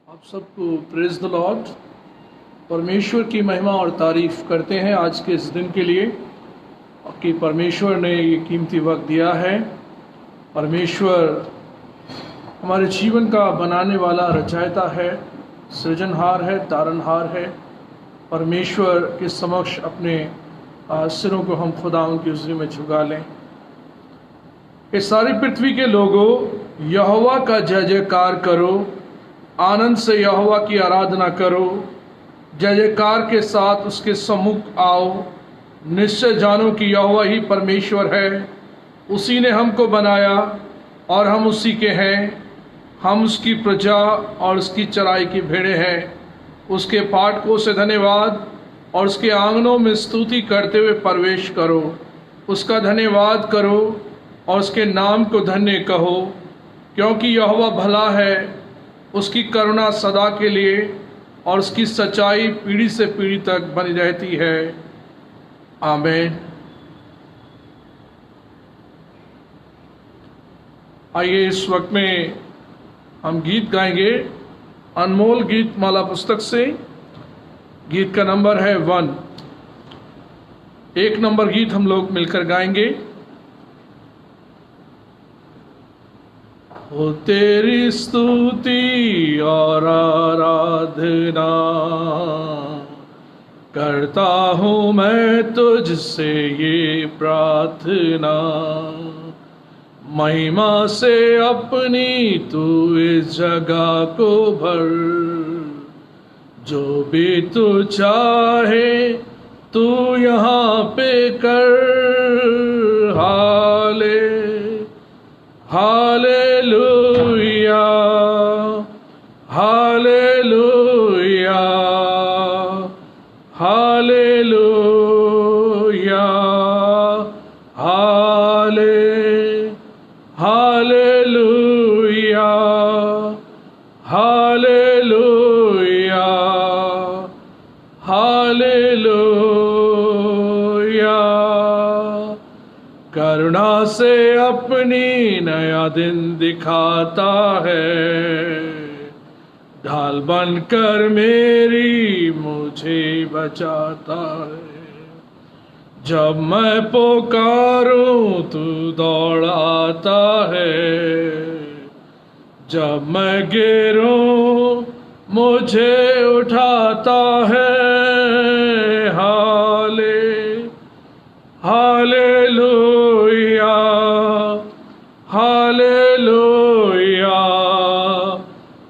आप सबको praise the Lord. परमेश्वर की महिमा और तारीफ करते हैं आज के इस दिन के लिए कि परमेश्वर ने ये कीमती वक्त दिया है। परमेश्वर हमारे जीवन का बनाने वाला रचयिता है, सृजनहार है, तारनहार है। परमेश्वर के समक्ष अपने सिरों को हम खुदा उनकी हुज़ूरी में झुका लें। इस सारी पृथ्वी के लोगों, यहोवा का जय जयकार करो, आनंद से यहोवा की आराधना करो, जय जयकार के साथ उसके सम्मुख आओ। निश्चय जानो कि यहोवा ही परमेश्वर है, उसी ने हमको बनाया और हम उसी के हैं। हम उसकी प्रजा और उसकी चराई की भेड़ें हैं। उसके फाटकों से धन्यवाद और उसके आंगनों में स्तुति करते हुए प्रवेश करो। उसका धन्यवाद करो और उसके नाम को धन्य कहो, क्योंकि यहोवा भला है, उसकी करुणा सदा के लिए और उसकी सच्चाई पीढ़ी से पीढ़ी तक बनी रहती है। आमीन। आइए इस वक्त में हम गीत गाएंगे अनमोल गीत माला पुस्तक से। गीत का नंबर है 1। 1 नंबर गीत हम लोग मिलकर गाएंगे। हो तेरी स्तुति और आराधना करता हूँ मैं तुझसे ये प्रार्थना, महिमा से अपनी तू इस जगह को भर। जो भी तू चाहे तू यहाँ पे कर। Hallelujah, hallelujah, hallelujah, hallelujah, hallelujah, hallelujah. करुणा से अपनी नया दिन दिखाता है, ढाल बनकर मेरी मुझे बचाता है। जब मैं पुकारूं तू दौड़ आता है, जब मैं गिरूं मुझे उठाता है। Hallelujah, hallelujah,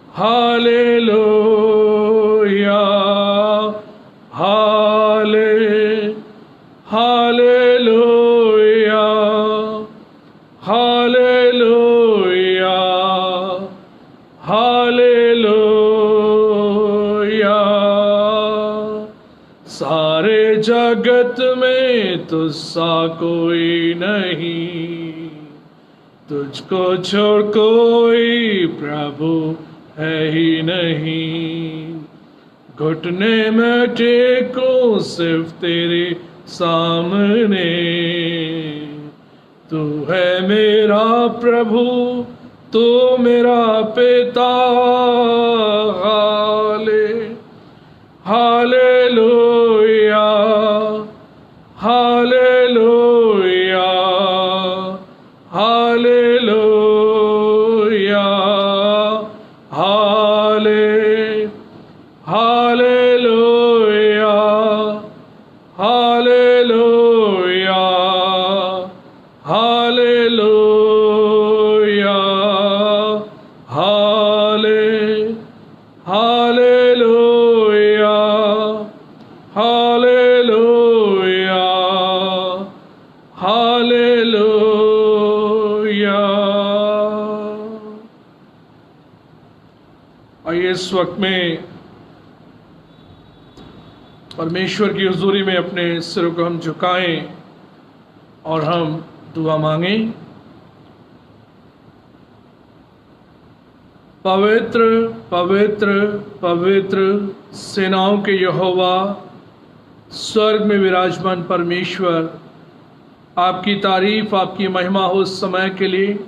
hallelujah, hallelujah, hallelujah, hallelujah. सारे जगत में तुझसा कोई नहीं, तुझको छोड़ कोई प्रभु है ही नहीं। घुटने में टेकूं सिर्फ तेरे सामने, तू है मेरा प्रभु, तू मेरा पिता। Hallelujah, hallelujah, hallelujah, hallelujah, hallelujah, hallelujah, hallelujah, hallelujah, hallelujah. आइए इस वक्त में परमेश्वर की हुजूरी में अपने सिरों को हम झुकाएं और हम दुआ मांगें। पवित्र पवित्र पवित्र सेनाओं के यहोवा, स्वर्ग में विराजमान परमेश्वर, आपकी तारीफ, आपकी महिमा हो इस समय के लिए।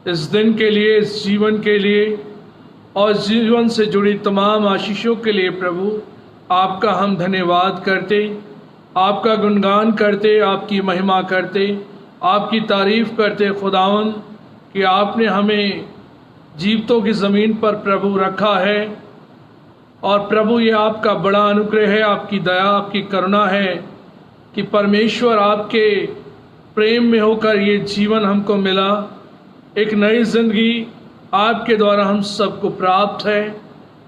इस दिन के लिए, इस जीवन के लिए और जीवन से जुड़ी तमाम आशीषों के लिए प्रभु आपका हम धन्यवाद करते, आपका गुणगान करते, आपकी महिमा करते, आपकी तारीफ करते खुदावन कि आपने हमें जीवतों की ज़मीन पर प्रभु रखा है। और प्रभु ये आपका बड़ा अनुग्रह है, आपकी दया, आपकी करुणा है कि परमेश्वर आपके प्रेम में होकर ये जीवन हमको मिला। एक नई जिंदगी आपके द्वारा हम सबको प्राप्त है।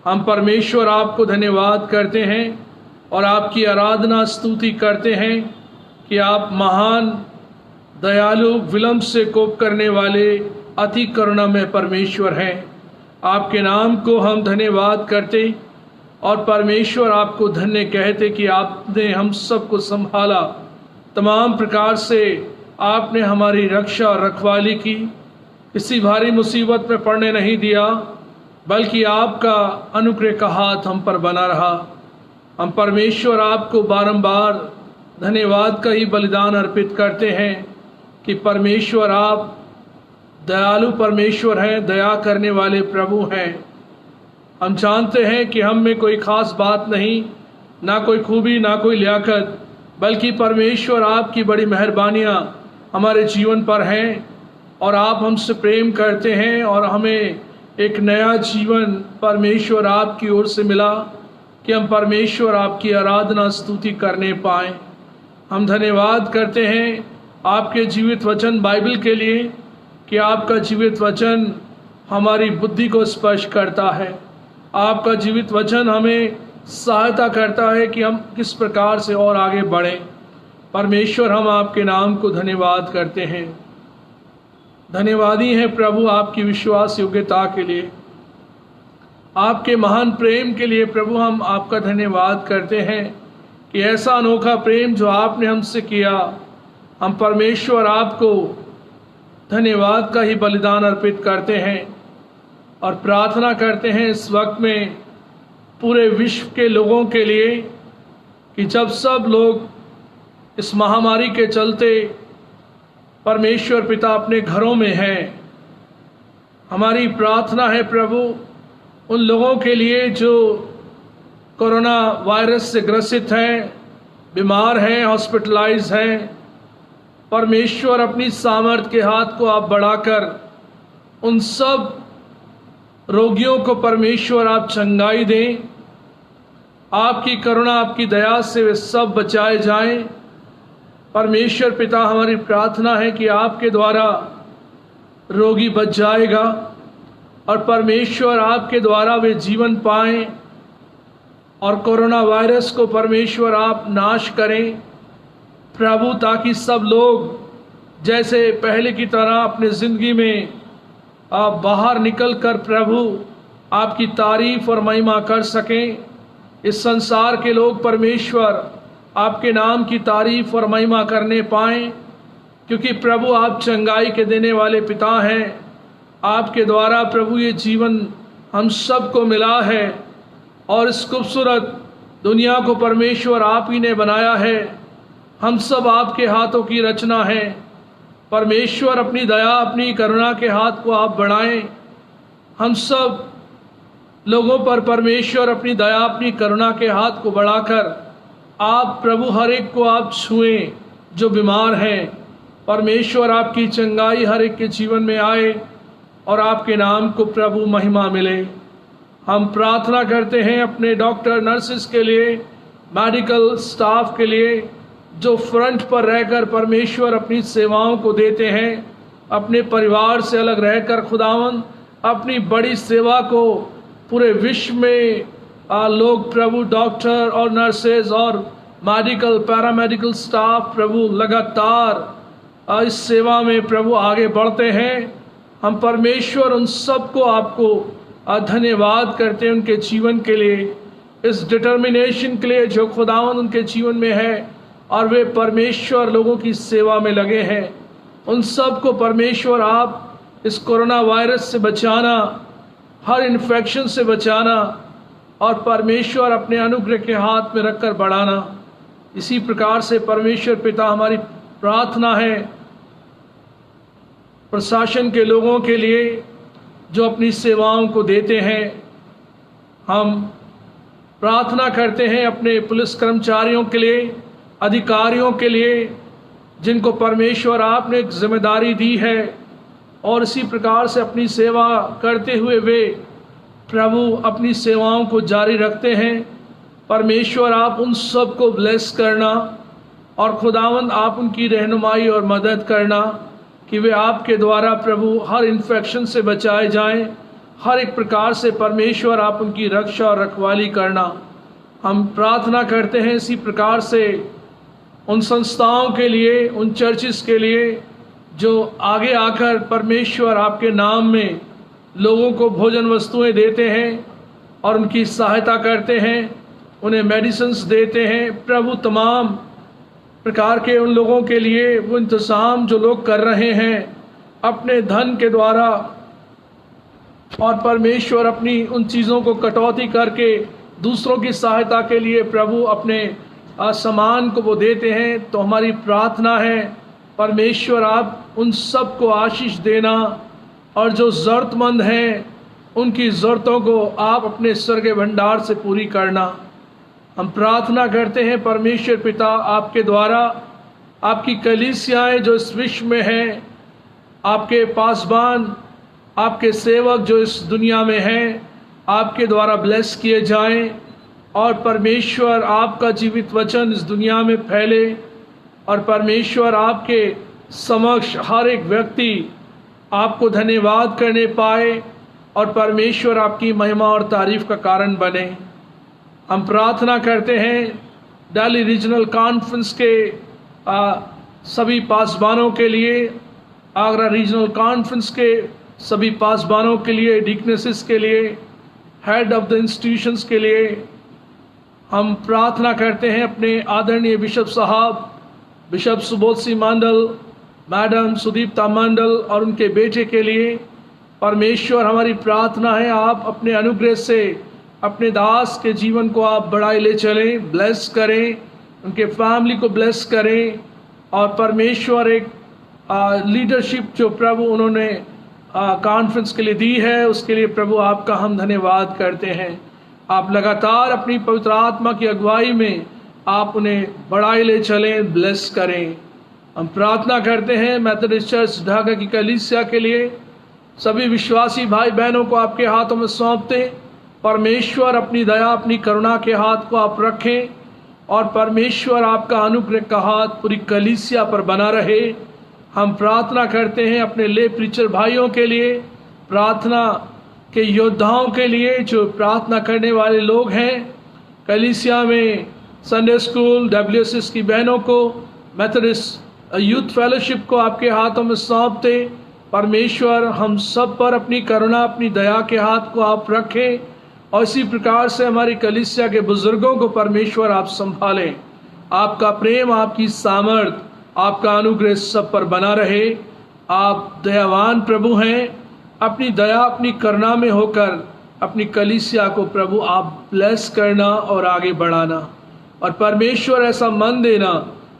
हम परमेश्वर आपको धन्यवाद करते हैं और आपकी आराधना स्तुति करते हैं कि आप महान, दयालु, विलंब से कोप करने वाले, अति करुणा में परमेश्वर हैं। आपके नाम को हम धन्यवाद करते और परमेश्वर आपको धन्य कहते कि आपने हम सबको संभाला, तमाम प्रकार से आपने हमारी रक्षा और रखवाली की, किसी भारी मुसीबत में पड़ने नहीं दिया, बल्कि आपका अनुग्रह का हाथ हम पर बना रहा। हम परमेश्वर आपको बारंबार धन्यवाद का ही बलिदान अर्पित करते हैं कि परमेश्वर आप दयालु परमेश्वर हैं, दया करने वाले प्रभु हैं। हम जानते हैं कि हम में कोई खास बात नहीं, ना कोई खूबी, ना कोई लियाकत, बल्कि परमेश्वर आपकी बड़ी मेहरबानियाँ हमारे जीवन पर हैं और आप हमसे प्रेम करते हैं और हमें एक नया जीवन परमेश्वर आपकी ओर से मिला कि हम परमेश्वर आपकी आराधना स्तुति करने पाएँ। हम धन्यवाद करते हैं आपके जीवित वचन बाइबल के लिए कि आपका जीवित वचन हमारी बुद्धि को स्पर्श करता है। आपका जीवित वचन हमें सहायता करता है कि हम किस प्रकार से और आगे बढ़ें। परमेश्वर हम आपके नाम को धन्यवाद करते हैं। धन्यवादी हैं प्रभु आपकी विश्वास योग्यता के लिए, आपके महान प्रेम के लिए। प्रभु हम आपका धन्यवाद करते हैं कि ऐसा अनोखा प्रेम जो आपने हमसे किया, हम परमेश्वर आपको धन्यवाद का ही बलिदान अर्पित करते हैं और प्रार्थना करते हैं इस वक्त में पूरे विश्व के लोगों के लिए कि जब सब लोग इस महामारी के चलते परमेश्वर पिता अपने घरों में हैं, हमारी प्रार्थना है प्रभु उन लोगों के लिए जो कोरोना वायरस से ग्रसित हैं, बीमार हैं, हॉस्पिटलाइज हैं। परमेश्वर अपनी सामर्थ के हाथ को आप बढ़ाकर उन सब रोगियों को परमेश्वर आप चंगाई दें। आपकी करुणा, आपकी दया से वे सब बचाए जाएं। परमेश्वर पिता हमारी प्रार्थना है कि आपके द्वारा रोगी बच जाएगा और परमेश्वर आपके द्वारा वे जीवन पाएं और कोरोना वायरस को परमेश्वर आप नाश करें प्रभु, ताकि सब लोग जैसे पहले की तरह अपने ज़िंदगी में आप बाहर निकल कर प्रभु आपकी तारीफ और महिमा कर सकें। इस संसार के लोग परमेश्वर आपके नाम की तारीफ और महिमा करने पाएं, क्योंकि प्रभु आप चंगाई के देने वाले पिता हैं। आपके द्वारा प्रभु ये जीवन हम सबको मिला है और इस खूबसूरत दुनिया को परमेश्वर आप ही ने बनाया है। हम सब आपके हाथों की रचना है। परमेश्वर अपनी दया, अपनी करुणा के हाथ को आप बढ़ाएं। हम सब लोगों पर परमेश्वर अपनी दया, अपनी करुणा के हाथ को बढ़ाकर आप प्रभु हर एक को आप छुएं जो बीमार हैं। परमेश्वर आपकी चंगाई हर एक के जीवन में आए और आपके नाम को प्रभु महिमा मिले। हम प्रार्थना करते हैं अपने डॉक्टर, नर्सेस के लिए, मेडिकल स्टाफ के लिए जो फ्रंट पर रहकर परमेश्वर अपनी सेवाओं को देते हैं, अपने परिवार से अलग रहकर खुदावन अपनी बड़ी सेवा को पूरे विश्व में लोग प्रभु डॉक्टर और नर्सेज और मेडिकल पैरामेडिकल स्टाफ प्रभु लगातार इस सेवा में प्रभु आगे बढ़ते हैं। हम परमेश्वर उन सबको आपको धन्यवाद करते हैं उनके जीवन के लिए, इस डिटर्मिनेशन के लिए जो खुदावन उनके जीवन में है और वे परमेश्वर लोगों की सेवा में लगे हैं। उन सब को परमेश्वर आप इस कोरोना वायरस से बचाना, हर इन्फेक्शन से बचाना और परमेश्वर अपने अनुग्रह के हाथ में रखकर बढ़ाना। इसी प्रकार से परमेश्वर पिता हमारी प्रार्थना है प्रशासन के लोगों के लिए जो अपनी सेवाओं को देते हैं। हम प्रार्थना करते हैं अपने पुलिस कर्मचारियों के लिए, अधिकारियों के लिए, जिनको परमेश्वर आपने एक जिम्मेदारी दी है और इसी प्रकार से अपनी सेवा करते हुए वे प्रभु अपनी सेवाओं को जारी रखते हैं। परमेश्वर आप उन सब को ब्लेस करना और खुदावंद आप उनकी रहनुमाई और मदद करना कि वे आपके द्वारा प्रभु हर इन्फेक्शन से बचाए जाएं, हर एक प्रकार से परमेश्वर आप उनकी रक्षा और रखवाली करना। हम प्रार्थना करते हैं इसी प्रकार से उन संस्थाओं के लिए, उन चर्चिस के लिए जो आगे आकर परमेश्वर आपके नाम में लोगों को भोजन वस्तुएं देते हैं और उनकी सहायता करते हैं, उन्हें मेडिसिन्स देते हैं। प्रभु तमाम प्रकार के उन लोगों के लिए वो इंतज़ाम जो लोग कर रहे हैं अपने धन के द्वारा और परमेश्वर अपनी उन चीज़ों को कटौती करके दूसरों की सहायता के लिए प्रभु अपने सामान को वो देते हैं। तो हमारी प्रार्थना है परमेश्वर आप उन सब को आशीष देना और जो ज़रूरतमंद हैं उनकी ज़रूरतों को आप अपने स्वर्ग भंडार से पूरी करना। हम प्रार्थना करते हैं परमेश्वर पिता आपके द्वारा आपकी कलीसियाएं जो इस विश्व में हैं, आपके पासबान, आपके सेवक जो इस दुनिया में हैं, आपके द्वारा ब्लेस किए जाएं और परमेश्वर आपका जीवित वचन इस दुनिया में फैले और परमेश्वर आपके समक्ष हर एक व्यक्ति आपको धन्यवाद करने पाए और परमेश्वर आपकी महिमा और तारीफ का कारण बने। हम प्रार्थना करते हैं दिल्ली रीजनल कॉन्फ्रेंस के सभी पासबानों के लिए, आगरा रीजनल कॉन्फ्रेंस के सभी पासबानों के लिए, डिकनेसिस के लिए, हेड ऑफ द इंस्टीट्यूशंस के लिए। हम प्रार्थना करते हैं अपने आदरणीय बिशप साहब, बिशप सुबोध सिंह मंडल, मैडम सुदीप्ता मंडल और उनके बेटे के लिए। परमेश्वर हमारी प्रार्थना है आप अपने अनुग्रह से अपने दास के जीवन को आप बढ़ाए ले चलें, ब्लेस करें, उनके फैमिली को ब्लेस करें और परमेश्वर एक लीडरशिप जो प्रभु उन्होंने कॉन्फ्रेंस के लिए दी है उसके लिए प्रभु आपका हम धन्यवाद करते हैं। आप लगातार अपनी पवित्र आत्मा की अगुवाई में आप उन्हें बढ़ाए ले चलें, ब्लेस करें। हम प्रार्थना करते हैं मेथोडिस्ट चर्च ढाका की कलीसिया के लिए, सभी विश्वासी भाई बहनों को आपके हाथों में सौंपते। परमेश्वर अपनी दया, अपनी करुणा के हाथ को आप रखें और परमेश्वर आपका अनुग्रह का हाथ पूरी कलीसिया पर बना रहे। हम प्रार्थना करते हैं अपने ले प्रीचर भाइयों के लिए, प्रार्थना के योद्धाओं के लिए जो प्रार्थना करने वाले लोग हैं, कलीसिया में संडे स्कूल WSS की बहनों को, मेथोडिस्ट यूथ फेलोशिप को आपके हाथों में सौंपते। परमेश्वर हम सब पर अपनी करुणा, अपनी दया के हाथ को आप रखें और इसी प्रकार से हमारी कलीसिया के बुजुर्गों को परमेश्वर आप संभालें। आपका प्रेम, आपकी सामर्थ, आपका अनुग्रह सब पर बना रहे। आप दयावान प्रभु हैं, अपनी दया, अपनी करुणा में होकर अपनी कलीसिया को प्रभु आप ब्लेस करना और आगे बढ़ाना और परमेश्वर ऐसा मन देना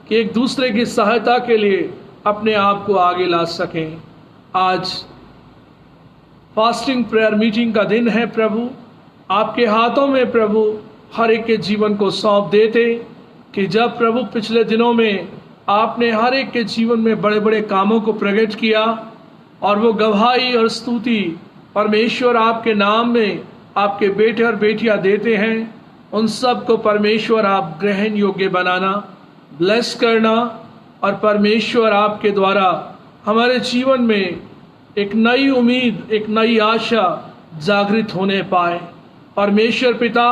कि एक दूसरे की सहायता के लिए अपने आप को आगे ला सकें। आज फास्टिंग प्रेयर मीटिंग का दिन है प्रभु, आपके हाथों में प्रभु हर एक के जीवन को सौंप देते कि जब प्रभु पिछले दिनों में आपने हर एक के जीवन में बड़े बड़े कामों को प्रकट किया और वो गवाही और स्तुति परमेश्वर आपके नाम में आपके बेटे और बेटियां देते हैं, उन सब को परमेश्वर आप ग्रहण योग्य बनाना, ब्लेस करना और परमेश्वर आपके द्वारा हमारे जीवन में एक नई उम्मीद, एक नई आशा जागृत होने पाए। परमेश्वर पिता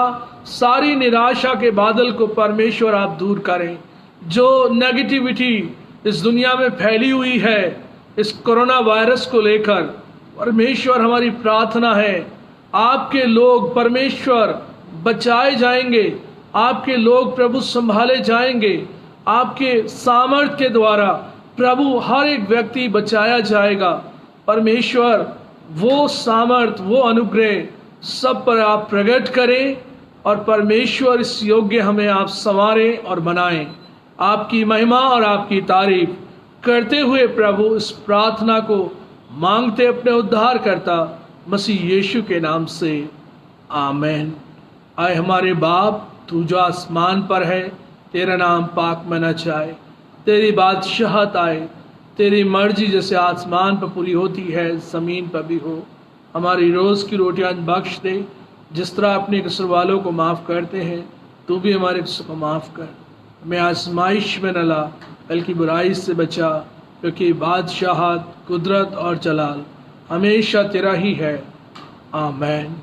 सारी निराशा के बादल को परमेश्वर आप दूर करें। जो नेगेटिविटी इस दुनिया में फैली हुई है इस कोरोना वायरस को लेकर, परमेश्वर हमारी प्रार्थना है आपके लोग परमेश्वर बचाए जाएंगे, आपके लोग प्रभु संभाले जाएंगे, आपके सामर्थ्य के द्वारा प्रभु हर एक व्यक्ति बचाया जाएगा। परमेश्वर वो सामर्थ्य, वो अनुग्रह सब पर आप प्रकट करें और परमेश्वर इस योग्य हमें आप संवारें और बनाएं। आपकी महिमा और आपकी तारीफ करते हुए प्रभु इस प्रार्थना को मांगते अपने उद्धारकर्ता मसीह यीशु के नाम से, आमेन। आए हमारे बाप, तू जो आसमान पर है, तेरा नाम पाक मना जाए, तेरी बादशाहत आए, तेरी मर्जी जैसे आसमान पर पूरी होती है ज़मीन पर भी हो। हमारी रोज़ की रोटियां बख्श दे, जिस तरह अपने कसूर वालों को माफ़ करते हैं, तू भी हमारे कसूर को माफ़ कर। हमें आजमाइश में न ला, बल्कि बुराई से बचा, क्योंकि बादशाहत, कुदरत और जलाल हमेशा तेरा ही है, आमेन।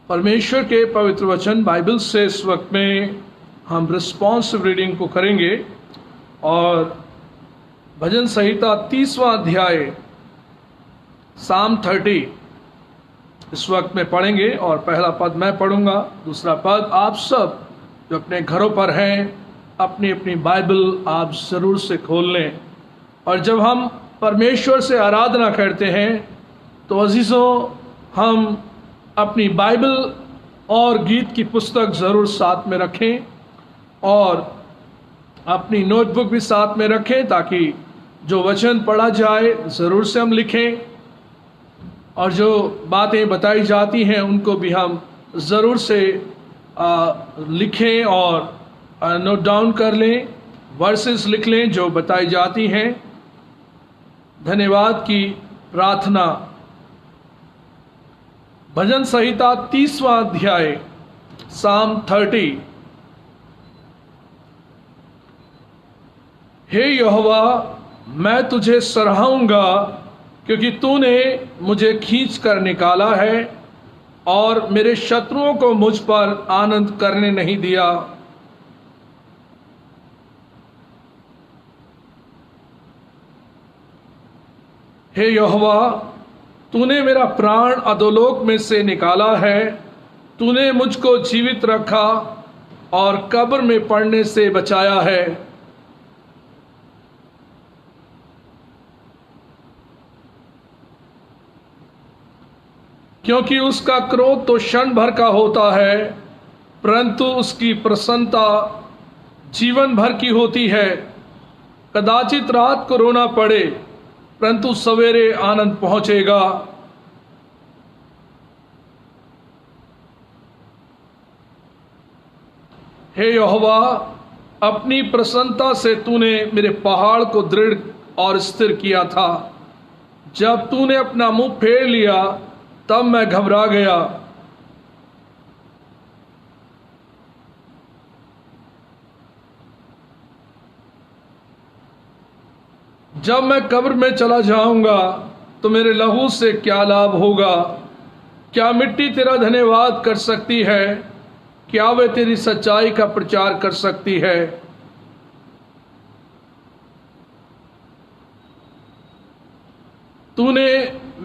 परमेश्वर के पवित्र वचन बाइबल से इस वक्त में हम रिस्पॉन्सिव रीडिंग को करेंगे और भजन संहिता 30वां अध्याय साम 30 इस वक्त में पढ़ेंगे। और पहला पद मैं पढ़ूंगा, दूसरा पद आप सब जो अपने घरों पर हैं अपनी अपनी बाइबल आप ज़रूर से खोल लें। और जब हम परमेश्वर से आराधना करते हैं तो अजीज़ों, हम अपनी बाइबल और गीत की पुस्तक ज़रूर साथ में रखें और अपनी नोटबुक भी साथ में रखें, ताकि जो वचन पढ़ा जाए ज़रूर से हम लिखें और जो बातें बताई जाती हैं उनको भी हम ज़रूर से लिखें और नोट डाउन कर लें, वर्सेस लिख लें जो बताई जाती हैं। धन्यवाद की प्रार्थना। भजन संहिता 30वां अध्याय साम 30। हे यहोवा, मैं तुझे सराहूंगा, क्योंकि तूने मुझे खींच कर निकाला है और मेरे शत्रुओं को मुझ पर आनंद करने नहीं दिया। हे यहोवा, तूने मेरा प्राण अधोलोक में से निकाला है, तूने मुझको जीवित रखा और कब्र में पड़ने से बचाया है। क्योंकि उसका क्रोध तो क्षण भर का होता है, परंतु उसकी प्रसन्नता जीवन भर की होती है। कदाचित रात को रोना पड़े, परंतु सवेरे आनंद पहुंचेगा। हे यहोवा, अपनी प्रसन्नता से तूने मेरे पहाड़ को दृढ़ और स्थिर किया था। जब तूने अपना मुंह फेर लिया तब मैं घबरा गया। जब मैं कब्र में चला जाऊंगा तो मेरे लहू से क्या लाभ होगा? क्या मिट्टी तेरा धन्यवाद कर सकती है? क्या वे तेरी सच्चाई का प्रचार कर सकती है? तूने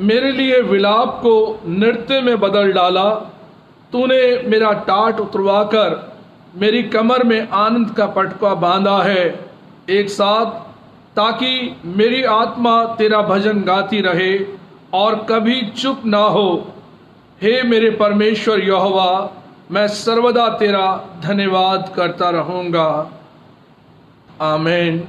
मेरे लिए विलाप को नृत्य में बदल डाला। तूने मेरा टाट उतरवाकर मेरी कमर में आनंद का पटका बांधा है एक साथ, ताकि मेरी आत्मा तेरा भजन गाती रहे और कभी चुप ना हो। हे मेरे परमेश्वर यहोवा, मैं सर्वदा तेरा धन्यवाद करता रहूंगा। आमीन।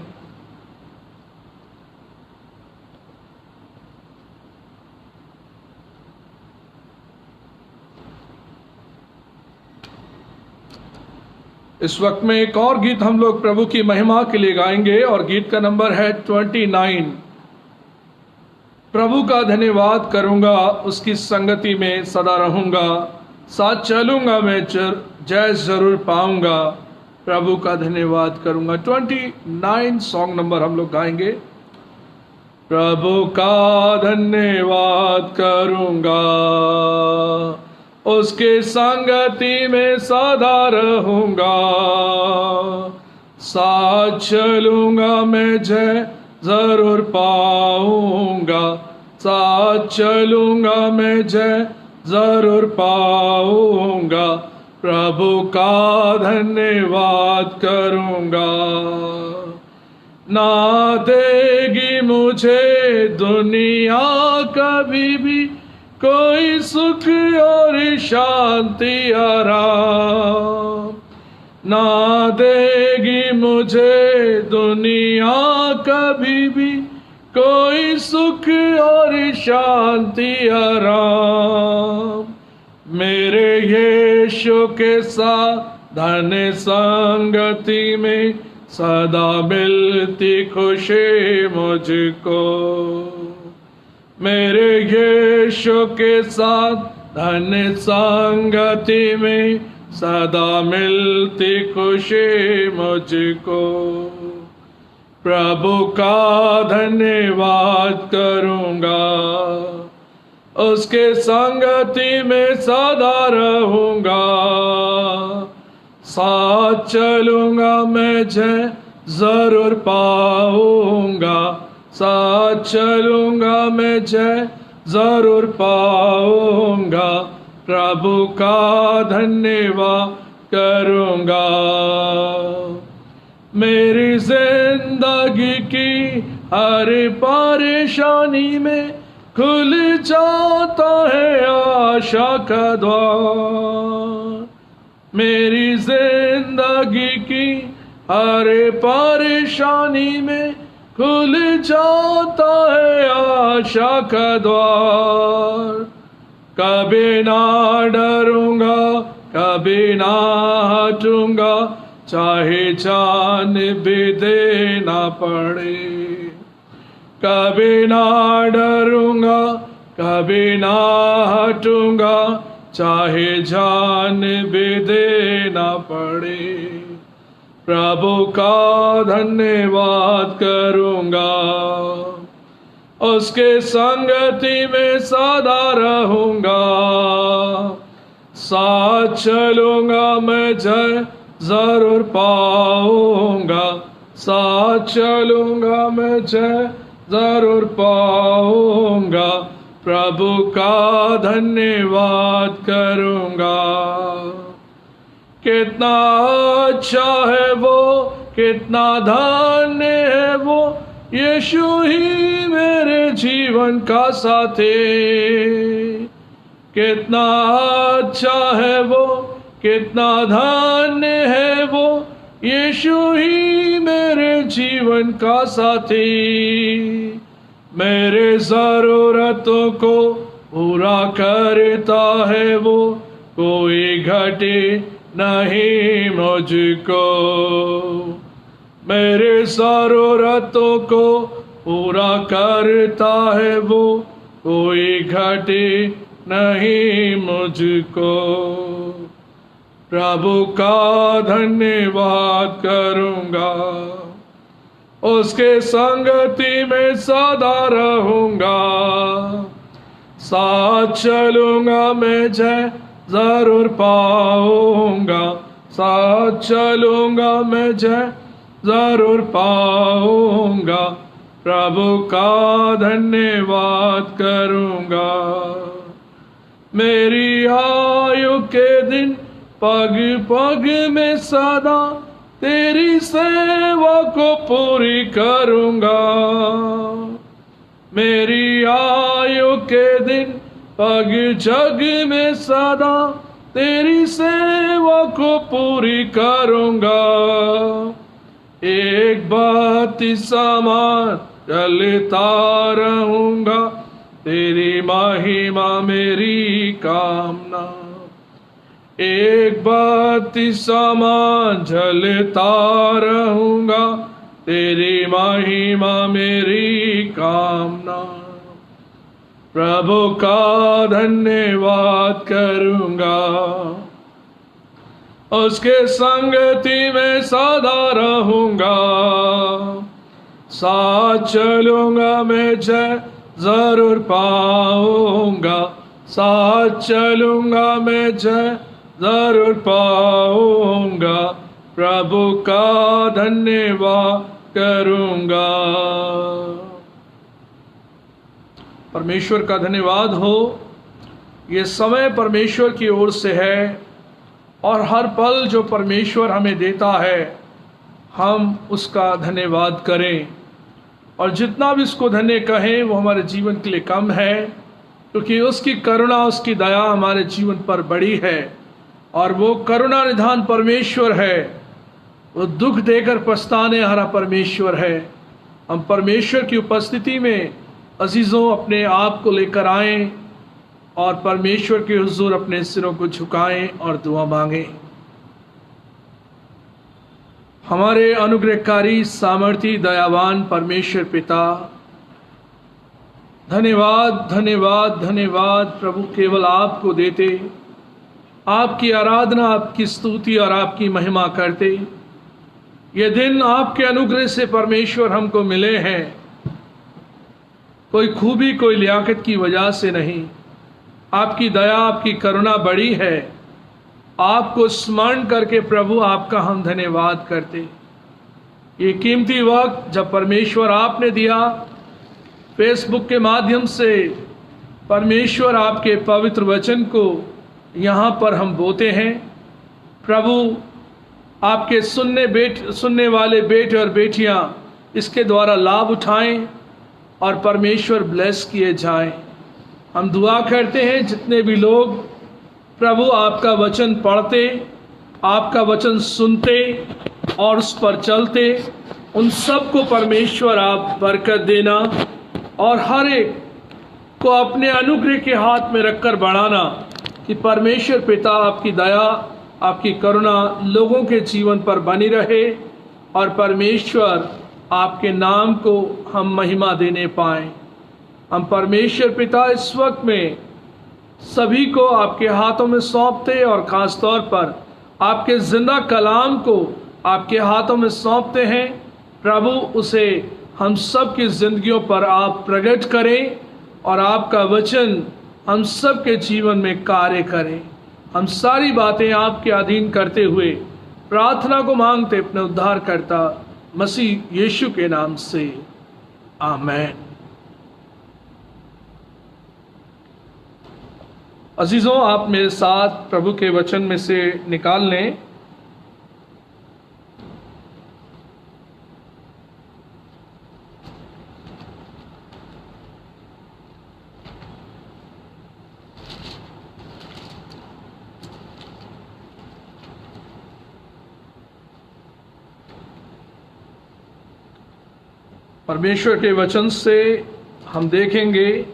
इस वक्त में एक और गीत हम लोग प्रभु की महिमा के लिए गाएंगे और गीत का नंबर है 29। प्रभु का धन्यवाद करूंगा, उसकी संगति में सदा रहूंगा, साथ चलूंगा मैं जय जरूर पाऊंगा। प्रभु का धन्यवाद करूंगा। 29 सॉन्ग नंबर हम लोग गाएंगे। प्रभु का धन्यवाद करूंगा, उसके संगति में सदा रहूंगा। साथ चलूंगा मैं, जय जरूर पाऊंगा। साथ चलूंगा मैं, जय जरूर पाऊंगा। प्रभु का धन्यवाद करूंगा। ना देगी मुझे दुनिया कभी भी कोई सुख और शांति आराम। ना देगी मुझे दुनिया कभी भी कोई सुख और शांति आराम। मेरे यीशु के साथ धन संगति में सदा मिलती खुशी मुझको। मेरे यीशु के साथ धन संगति में सदा मिलती खुशी मुझको। प्रभु का धन्यवाद करूंगा। उसके संगति में सदा रहूंगा। साथ चलूंगा मैं, जय जरूर पाऊंगा। साथ चलूंगा मैं, जय जरूर पाऊंगा। प्रभु का धन्यवाद करूंगा। मेरी जिंदगी की हर परेशानी में खुल जाता है आशा का द्वार। मेरी जिंदगी की हर परेशानी में खुल जाता है आशा का द्वार। कभी ना डरूंगा, कभी ना हटूंगा, चाहे जान भी देना पड़े। कभी ना डरूंगा, कभी ना हटूंगा, चाहे जान भी देना पड़े। प्रभु का धन्यवाद करूंगा। उसके संगति में सदा रहूंगा। साथ चलूंगा मैं, जय जरूर पाऊंगा। साथ चलूंगा मैं, जय जरूर पाऊंगा। प्रभु का धन्यवाद करूंगा। कितना अच्छा है वो, कितना धन्य है वो, यीशु ही मेरे जीवन का साथी। कितना अच्छा है वो, कितना धन्य है वो, यीशु ही मेरे जीवन का साथी। मेरे जरूरतों को पूरा करता है वो, कोई घटे नहीं मुझको। मेरे जरूरतों को पूरा करता है वो, कोई घटे नहीं मुझको। प्रभु का धन्यवाद करूंगा। उसके संगति में सदा रहूंगा। साथ चलूंगा मैं, जय जरूर पाऊंगा। साथ चलूंगा मैं, जय जरूर पाऊंगा। प्रभु का धन्यवाद करूंगा। मेरी आयु के दिन पग पग में सदा तेरी सेवा को पूरी करूंगा। मेरी आयु के दिन पग जग में सदा तेरी सेवा को पूरी करूंगा। एक बात समान चलता रहूंगा, तेरी महिमा मेरी कामना। एक बात समान जलता रहूंगा, तेरी महिमा मेरी कामना। प्रभु का धन्यवाद करूंगा। उसके संगति में सदा रहूंगा। साथ चलूंगा मैं, जय जरूर पाऊंगा। साथ चलूंगा मैं जरूर पाऊंगा, प्रभु का धन्यवाद करूंगा। परमेश्वर का धन्यवाद हो। ये समय परमेश्वर की ओर से है और हर पल जो परमेश्वर हमें देता है हम उसका धन्यवाद करें, और जितना भी उसको धन्य कहें वो हमारे जीवन के लिए कम है, क्योंकि उसकी करुणा, उसकी दया हमारे जीवन पर बड़ी है। और वो करुणा निधान परमेश्वर है, वो दुख देकर पछताने हारा परमेश्वर है। हम परमेश्वर की उपस्थिति में अजीज़ों अपने आप को लेकर आएं और परमेश्वर के हुजूर अपने सिरों को झुकाएं और दुआ मांगें। हमारे अनुग्रहकारी, सामर्थी, दयावान परमेश्वर पिता, धन्यवाद धन्यवाद धन्यवाद प्रभु केवल आपको देते, आपकी आराधना, आपकी स्तुति और आपकी महिमा करते। ये दिन आपके अनुग्रह से परमेश्वर हमको मिले हैं, कोई खूबी, कोई लियाकत की वजह से नहीं। आपकी दया, आपकी करुणा बड़ी है। आपको स्मरण करके प्रभु आपका हम धन्यवाद करते। ये कीमती वक्त जब परमेश्वर आपने दिया, फेसबुक के माध्यम से परमेश्वर आपके पवित्र वचन को यहाँ पर हम बोते हैं। प्रभु आपके सुनने वाले बेटे और बेटियाँ इसके द्वारा लाभ उठाएं और परमेश्वर ब्लेस किए जाएं। हम दुआ करते हैं जितने भी लोग प्रभु आपका वचन पढ़ते, आपका वचन सुनते और उस पर चलते, उन सबको परमेश्वर आप बरकत देना और हर एक को अपने अनुग्रह के हाथ में रखकर बढ़ाना, कि परमेश्वर पिता आपकी दया, आपकी करुणा लोगों के जीवन पर बनी रहे और परमेश्वर आपके नाम को हम महिमा देने पाएं। हम परमेश्वर पिता इस वक्त में सभी को आपके हाथों में सौंपते और खास तौर पर आपके जिंदा कलाम को आपके हाथों में सौंपते हैं। प्रभु उसे हम सब की जिंदगियों पर आप प्रकट करें और आपका वचन हम सब के जीवन में कार्य करें। हम सारी बातें आपके अधीन करते हुए प्रार्थना को मांगते अपने उद्धारकर्ता मसीह यीशु के नाम से, आमीन। अजीजों, आप मेरे साथ प्रभु के वचन में से निकाल लें परमेश्वर के वचन से हम देखेंगे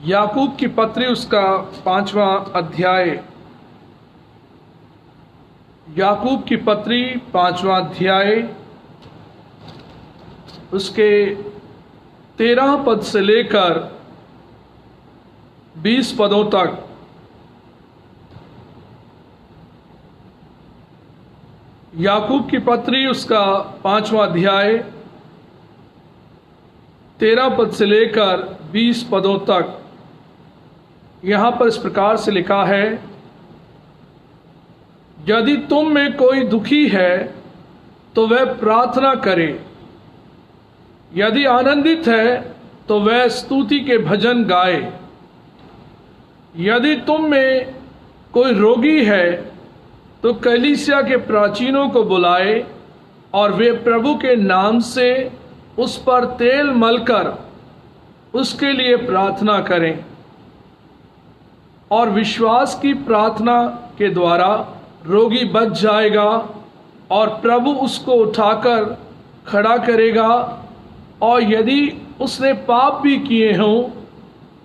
याकूब की पत्री, उसका 5वां अध्याय। याकूब की पत्री 5वां अध्याय, उसके 13 पद से लेकर 20 पदों तक। याकूब की पत्री उसका 5वां अध्याय 13 पद से लेकर 20 पदों तक। यहाँ पर इस प्रकार से लिखा है, यदि तुम में कोई दुखी है तो वह प्रार्थना करे, यदि आनंदित है तो वह स्तुति के भजन गाए। यदि तुम में कोई रोगी है तो कलीसिया के प्राचीनों को बुलाए और वे प्रभु के नाम से उस पर तेल मलकर उसके लिए प्रार्थना करें, और विश्वास की प्रार्थना के द्वारा रोगी बच जाएगा और प्रभु उसको उठाकर खड़ा करेगा। और यदि उसने पाप भी किए हों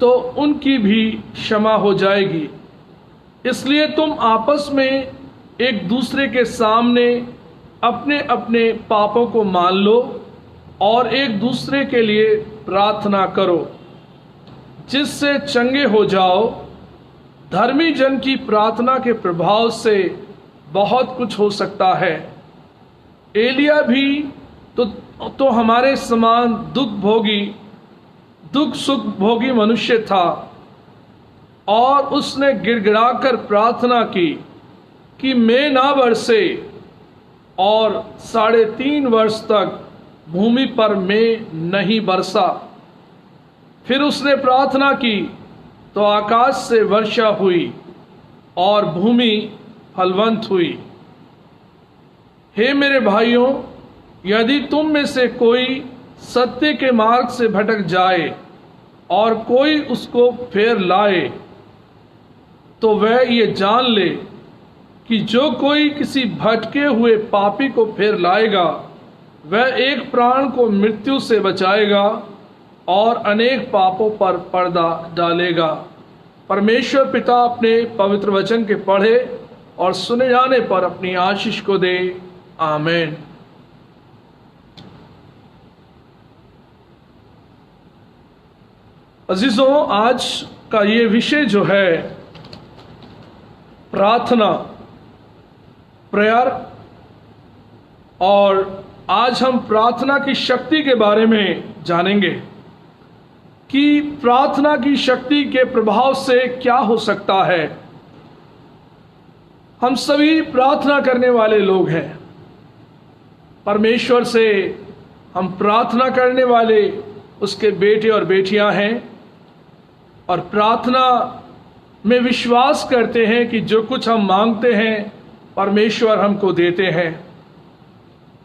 तो उनकी भी क्षमा हो जाएगी। इसलिए तुम आपस में एक दूसरे के सामने अपने अपने पापों को मान लो और एक दूसरे के लिए प्रार्थना करो, जिससे चंगे हो जाओ। धर्मी जन की प्रार्थना के प्रभाव से बहुत कुछ हो सकता है। एलिया भी तो हमारे समान दुख सुख भोगी मनुष्य था। और उसने गिड़गिड़ाकर प्रार्थना की कि मैं ना बरसे, और 3.5 वर्ष तक भूमि पर मैं नहीं बरसा। फिर उसने प्रार्थना की तो आकाश से वर्षा हुई और भूमि फलवंत हुई। हे मेरे भाइयों, यदि तुम में से कोई सत्य के मार्ग से भटक जाए और कोई उसको फेर लाए, तो वह ये जान ले कि जो कोई किसी भटके हुए पापी को फेर लाएगा, वह एक प्राण को मृत्यु से बचाएगा और अनेक पापों पर पर्दा डालेगा। परमेश्वर पिता अपने पवित्र वचन के पढ़े और सुने जाने पर अपनी आशीष को दे। आमीन। अजीजों, आज का ये विषय जो है प्रार्थना, प्रेयर, और आज हम प्रार्थना की शक्ति के बारे में जानेंगे कि प्रार्थना की शक्ति के प्रभाव से क्या हो सकता है। हम सभी प्रार्थना करने वाले लोग हैं। परमेश्वर से हम प्रार्थना करने वाले उसके बेटे और बेटियां हैं, और प्रार्थना में विश्वास करते हैं कि जो कुछ हम मांगते हैं परमेश्वर हमको देते हैं।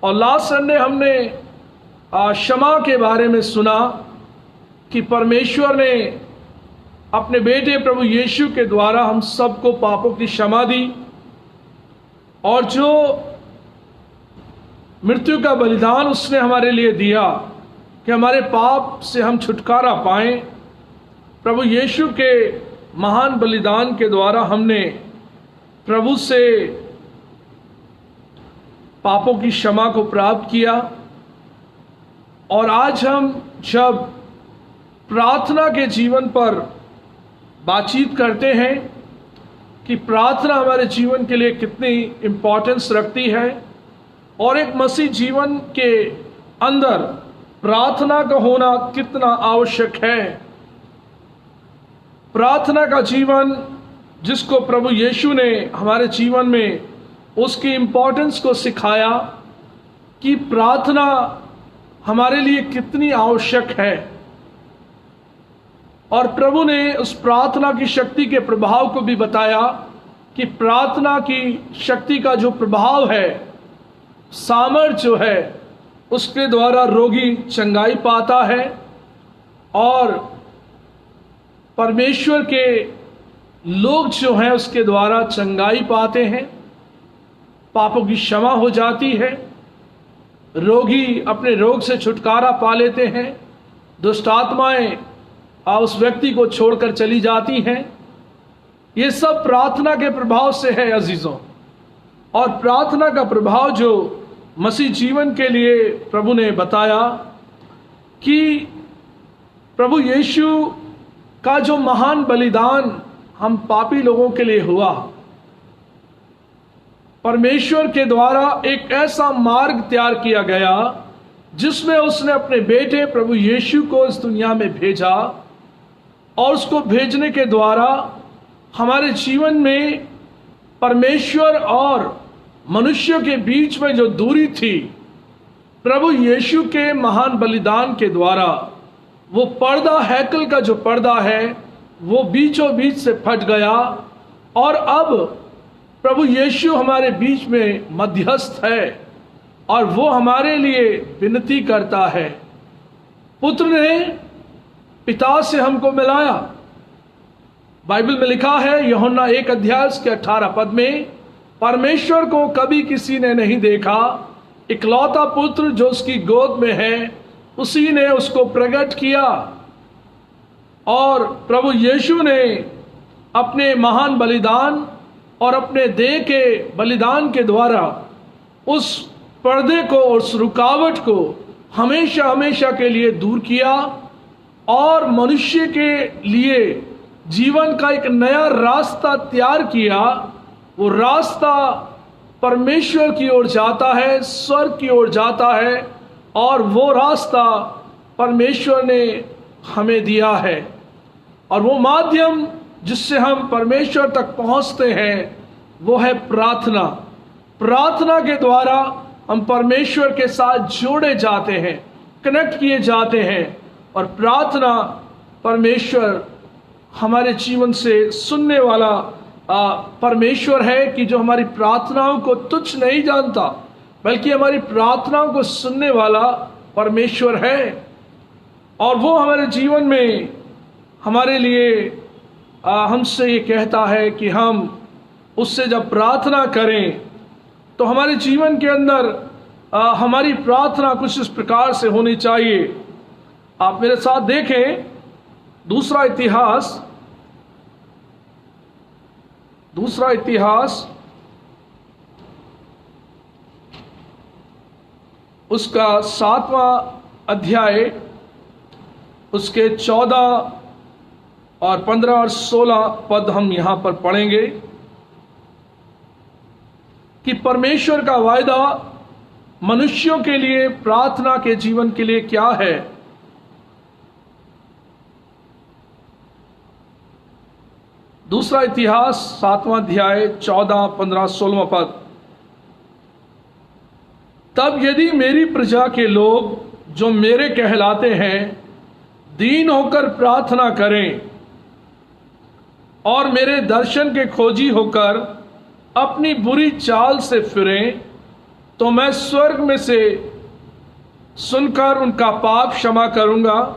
और लास्ट संडे हमने क्षमा के बारे में सुना कि परमेश्वर ने अपने बेटे प्रभु यीशु के द्वारा हम सबको पापों की क्षमा दी, और जो मृत्यु का बलिदान उसने हमारे लिए दिया कि हमारे पाप से हम छुटकारा पाएं। प्रभु यीशु के महान बलिदान के द्वारा हमने प्रभु से पापों की क्षमा को प्राप्त किया। और आज हम जब प्रार्थना के जीवन पर बातचीत करते हैं कि प्रार्थना हमारे जीवन के लिए कितनी इम्पोर्टेंस रखती है, और एक मसीह जीवन के अंदर प्रार्थना का होना कितना आवश्यक है। प्रार्थना का जीवन जिसको प्रभु यीशु ने हमारे जीवन में उसकी इम्पोर्टेंस को सिखाया कि प्रार्थना हमारे लिए कितनी आवश्यक है, और प्रभु ने उस प्रार्थना की शक्ति के प्रभाव को भी बताया कि प्रार्थना की शक्ति का जो प्रभाव है, सामर्थ जो है, उसके द्वारा रोगी चंगाई पाता है, और परमेश्वर के लोग जो हैं उसके द्वारा चंगाई पाते हैं, पापों की क्षमा हो जाती है, रोगी अपने रोग से छुटकारा पा लेते हैं, दुष्ट आत्माएं उस व्यक्ति को छोड़कर चली जाती हैं। ये सब प्रार्थना के प्रभाव से है अजीजों। और प्रार्थना का प्रभाव जो मसीह जीवन के लिए प्रभु ने बताया कि प्रभु यीशु का जो महान बलिदान हम पापी लोगों के लिए हुआ, परमेश्वर के द्वारा एक ऐसा मार्ग तैयार किया गया जिसमें उसने अपने बेटे प्रभु यीशु को इस दुनिया में भेजा, और उसको भेजने के द्वारा हमारे जीवन में परमेश्वर और मनुष्य के बीच में जो दूरी थी, प्रभु यीशु के महान बलिदान के द्वारा वो पर्दा, हैकल का जो पर्दा है, वो बीचों बीच से फट गया, और अब प्रभु यीशु हमारे बीच में मध्यस्थ है, और वो हमारे लिए विनती करता है। पुत्र ने पिता से हमको मिलाया। बाइबल में लिखा है यूहन्ना 1 अध्याय के 18 पद में, परमेश्वर को कभी किसी ने नहीं देखा, इकलौता पुत्र जो उसकी गोद में है उसी ने उसको प्रकट किया। और प्रभु यीशु ने अपने महान बलिदान और अपने देह के बलिदान के द्वारा उस पर्दे को, उस रुकावट को हमेशा हमेशा के लिए दूर किया, और मनुष्य के लिए जीवन का एक नया रास्ता तैयार किया। वो रास्ता परमेश्वर की ओर जाता है, स्वर्ग की ओर जाता है, और वो रास्ता परमेश्वर ने हमें दिया है। और वो माध्यम जिससे हम परमेश्वर तक पहुंचते हैं वो है प्रार्थना। प्रार्थना के द्वारा हम परमेश्वर के साथ जोड़े जाते हैं, कनेक्ट किए जाते हैं। और प्रार्थना परमेश्वर हमारे जीवन से सुनने वाला परमेश्वर है कि जो हमारी प्रार्थनाओं को तुच्छ नहीं जानता, बल्कि हमारी प्रार्थनाओं को सुनने वाला परमेश्वर है। और वो हमारे जीवन में हमारे लिए हमसे ये कहता है कि हम उससे जब प्रार्थना करें तो हमारे जीवन के अंदर हमारी प्रार्थना कुछ इस प्रकार से होनी चाहिए। आप मेरे साथ देखें दूसरा इतिहास उसका 7वां अध्याय, उसके 14 और 15 और 16 पद हम यहां पर पढ़ेंगे कि परमेश्वर का वायदा मनुष्यों के लिए प्रार्थना के जीवन के लिए क्या है। दूसरा इतिहास 7वां अध्याय 14, 15, 16 पद। तब यदि मेरी प्रजा के लोग जो मेरे कहलाते हैं दीन होकर प्रार्थना करें और मेरे दर्शन के खोजी होकर अपनी बुरी चाल से फिरें, तो मैं स्वर्ग में से सुनकर उनका पाप क्षमा करूंगा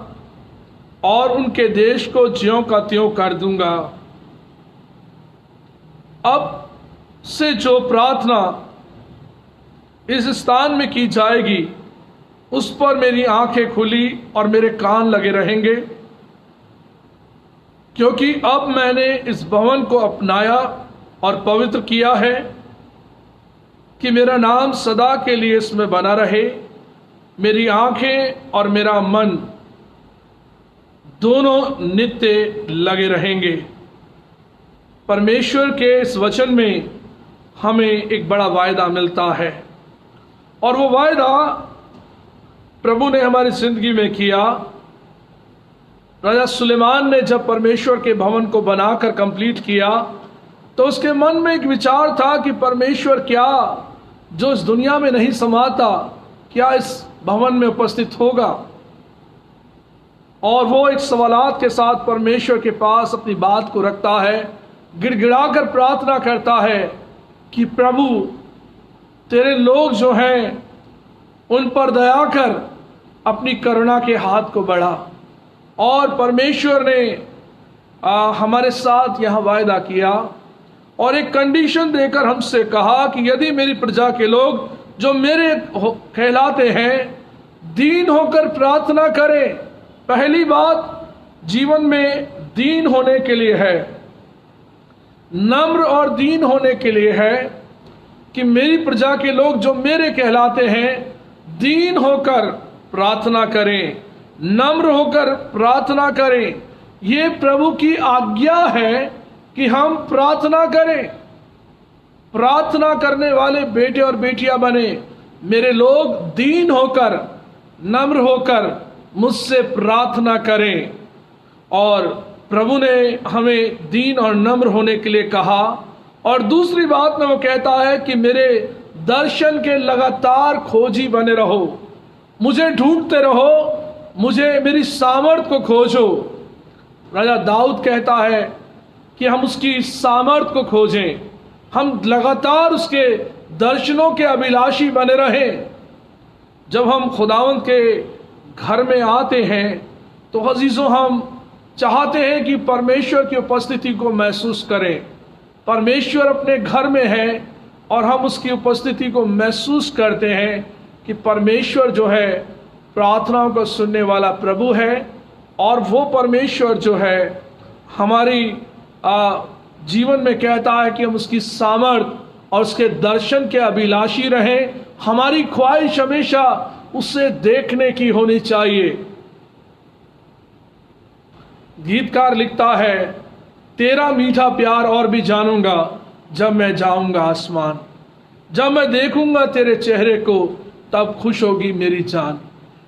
और उनके देश को ज्यों का त्यों कर दूंगा। अब से जो प्रार्थना इस स्थान में की जाएगी उस पर मेरी आंखें खुली और मेरे कान लगे रहेंगे, क्योंकि अब मैंने इस भवन को अपनाया और पवित्र किया है कि मेरा नाम सदा के लिए इसमें बना रहे। मेरी आंखें और मेरा मन दोनों नित्य लगे रहेंगे। परमेश्वर के इस वचन में हमें एक बड़ा वायदा मिलता है, और वो वायदा प्रभु ने हमारी जिंदगी में किया। राजा सुलेमान ने जब परमेश्वर के भवन को बनाकर कंप्लीट किया तो उसके मन में एक विचार था कि परमेश्वर क्या जो इस दुनिया में नहीं समाता, क्या इस भवन में उपस्थित होगा। और वो एक सवालात के साथ परमेश्वर के पास अपनी बात को रखता है, गिड़गिड़ाकर प्रार्थना करता है कि प्रभु तेरे लोग जो हैं उन पर दया कर, अपनी करुणा के हाथ को बढ़ा। और परमेश्वर ने हमारे साथ यह वायदा किया और एक कंडीशन देकर हमसे कहा कि यदि मेरी प्रजा के लोग जो मेरे कहलाते हैं दीन होकर प्रार्थना करें। पहली बात जीवन में दीन होने के लिए है, नम्र और दीन होने के लिए है कि मेरी प्रजा के लोग जो मेरे कहलाते हैं दीन होकर प्रार्थना करें, नम्र होकर प्रार्थना करें। ये प्रभु की आज्ञा है कि हम प्रार्थना करें। प्रार्थना करने वाले बेटे और बेटियां बने। मेरे लोग दीन होकर, नम्र होकर मुझसे प्रार्थना करें। और प्रभु ने हमें दीन और नम्र होने के लिए कहा। और दूसरी बात में वो कहता है कि मेरे दर्शन के लगातार खोजी बने रहो, मुझे ढूंढते रहो, मुझे मेरी सामर्थ को खोजो। राजा दाऊद कहता है कि हम उसकी सामर्थ को खोजें, हम लगातार उसके दर्शनों के अभिलाषी बने रहें। जब हम खुदावंद के घर में आते हैं तो अजीजों हम चाहते हैं कि परमेश्वर की उपस्थिति को महसूस करें। परमेश्वर अपने घर में है और हम उसकी उपस्थिति को महसूस करते हैं कि परमेश्वर जो है प्रार्थनाओं को सुनने वाला प्रभु है। और वो परमेश्वर जो है हमारी जीवन में कहता है कि हम उसकी सामर्थ और उसके दर्शन के अभिलाषी रहें। हमारी ख्वाहिश हमेशा उसे देखने की होनी चाहिए। गीतकार लिखता है, तेरा मीठा प्यार और भी जानूंगा जब मैं जाऊंगा आसमान, जब मैं देखूंगा तेरे चेहरे को तब खुश होगी मेरी जान।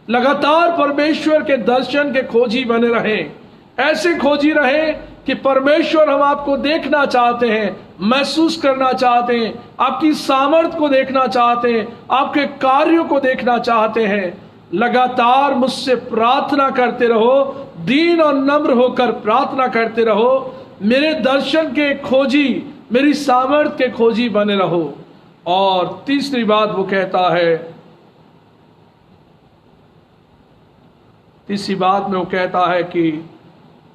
लगातार परमेश्वर के दर्शन के खोजी बने रहें, ऐसे खोजी रहें कि परमेश्वर हम आपको देखना चाहते हैं, महसूस करना चाहते हैं, आपकी सामर्थ को देखना चाहते हैं, आपके कार्यों को देखना चाहते हैं। लगातार मुझसे प्रार्थना करते रहो, दीन और नम्र होकर प्रार्थना करते रहो, मेरे दर्शन के खोजी, मेरी सामर्थ के खोजी बने रहो। और तीसरी बात वो कहता है, तीसरी बात में वो कहता है कि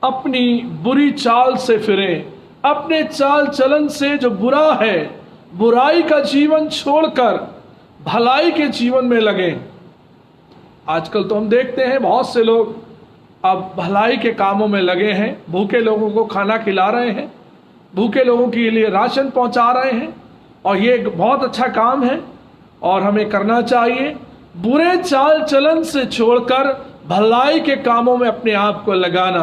अपनी बुरी चाल से फिरें, अपने चाल चलन से जो बुरा है, बुराई का जीवन छोड़कर भलाई के जीवन में लगे। आजकल तो हम देखते हैं बहुत से लोग अब भलाई के कामों में लगे हैं, भूखे लोगों को खाना खिला रहे हैं, भूखे लोगों के लिए राशन पहुंचा रहे हैं, और ये एक बहुत अच्छा काम है और हमें करना चाहिए। बुरे चाल चलन से छोड़कर भलाई के कामों में अपने आप को लगाना।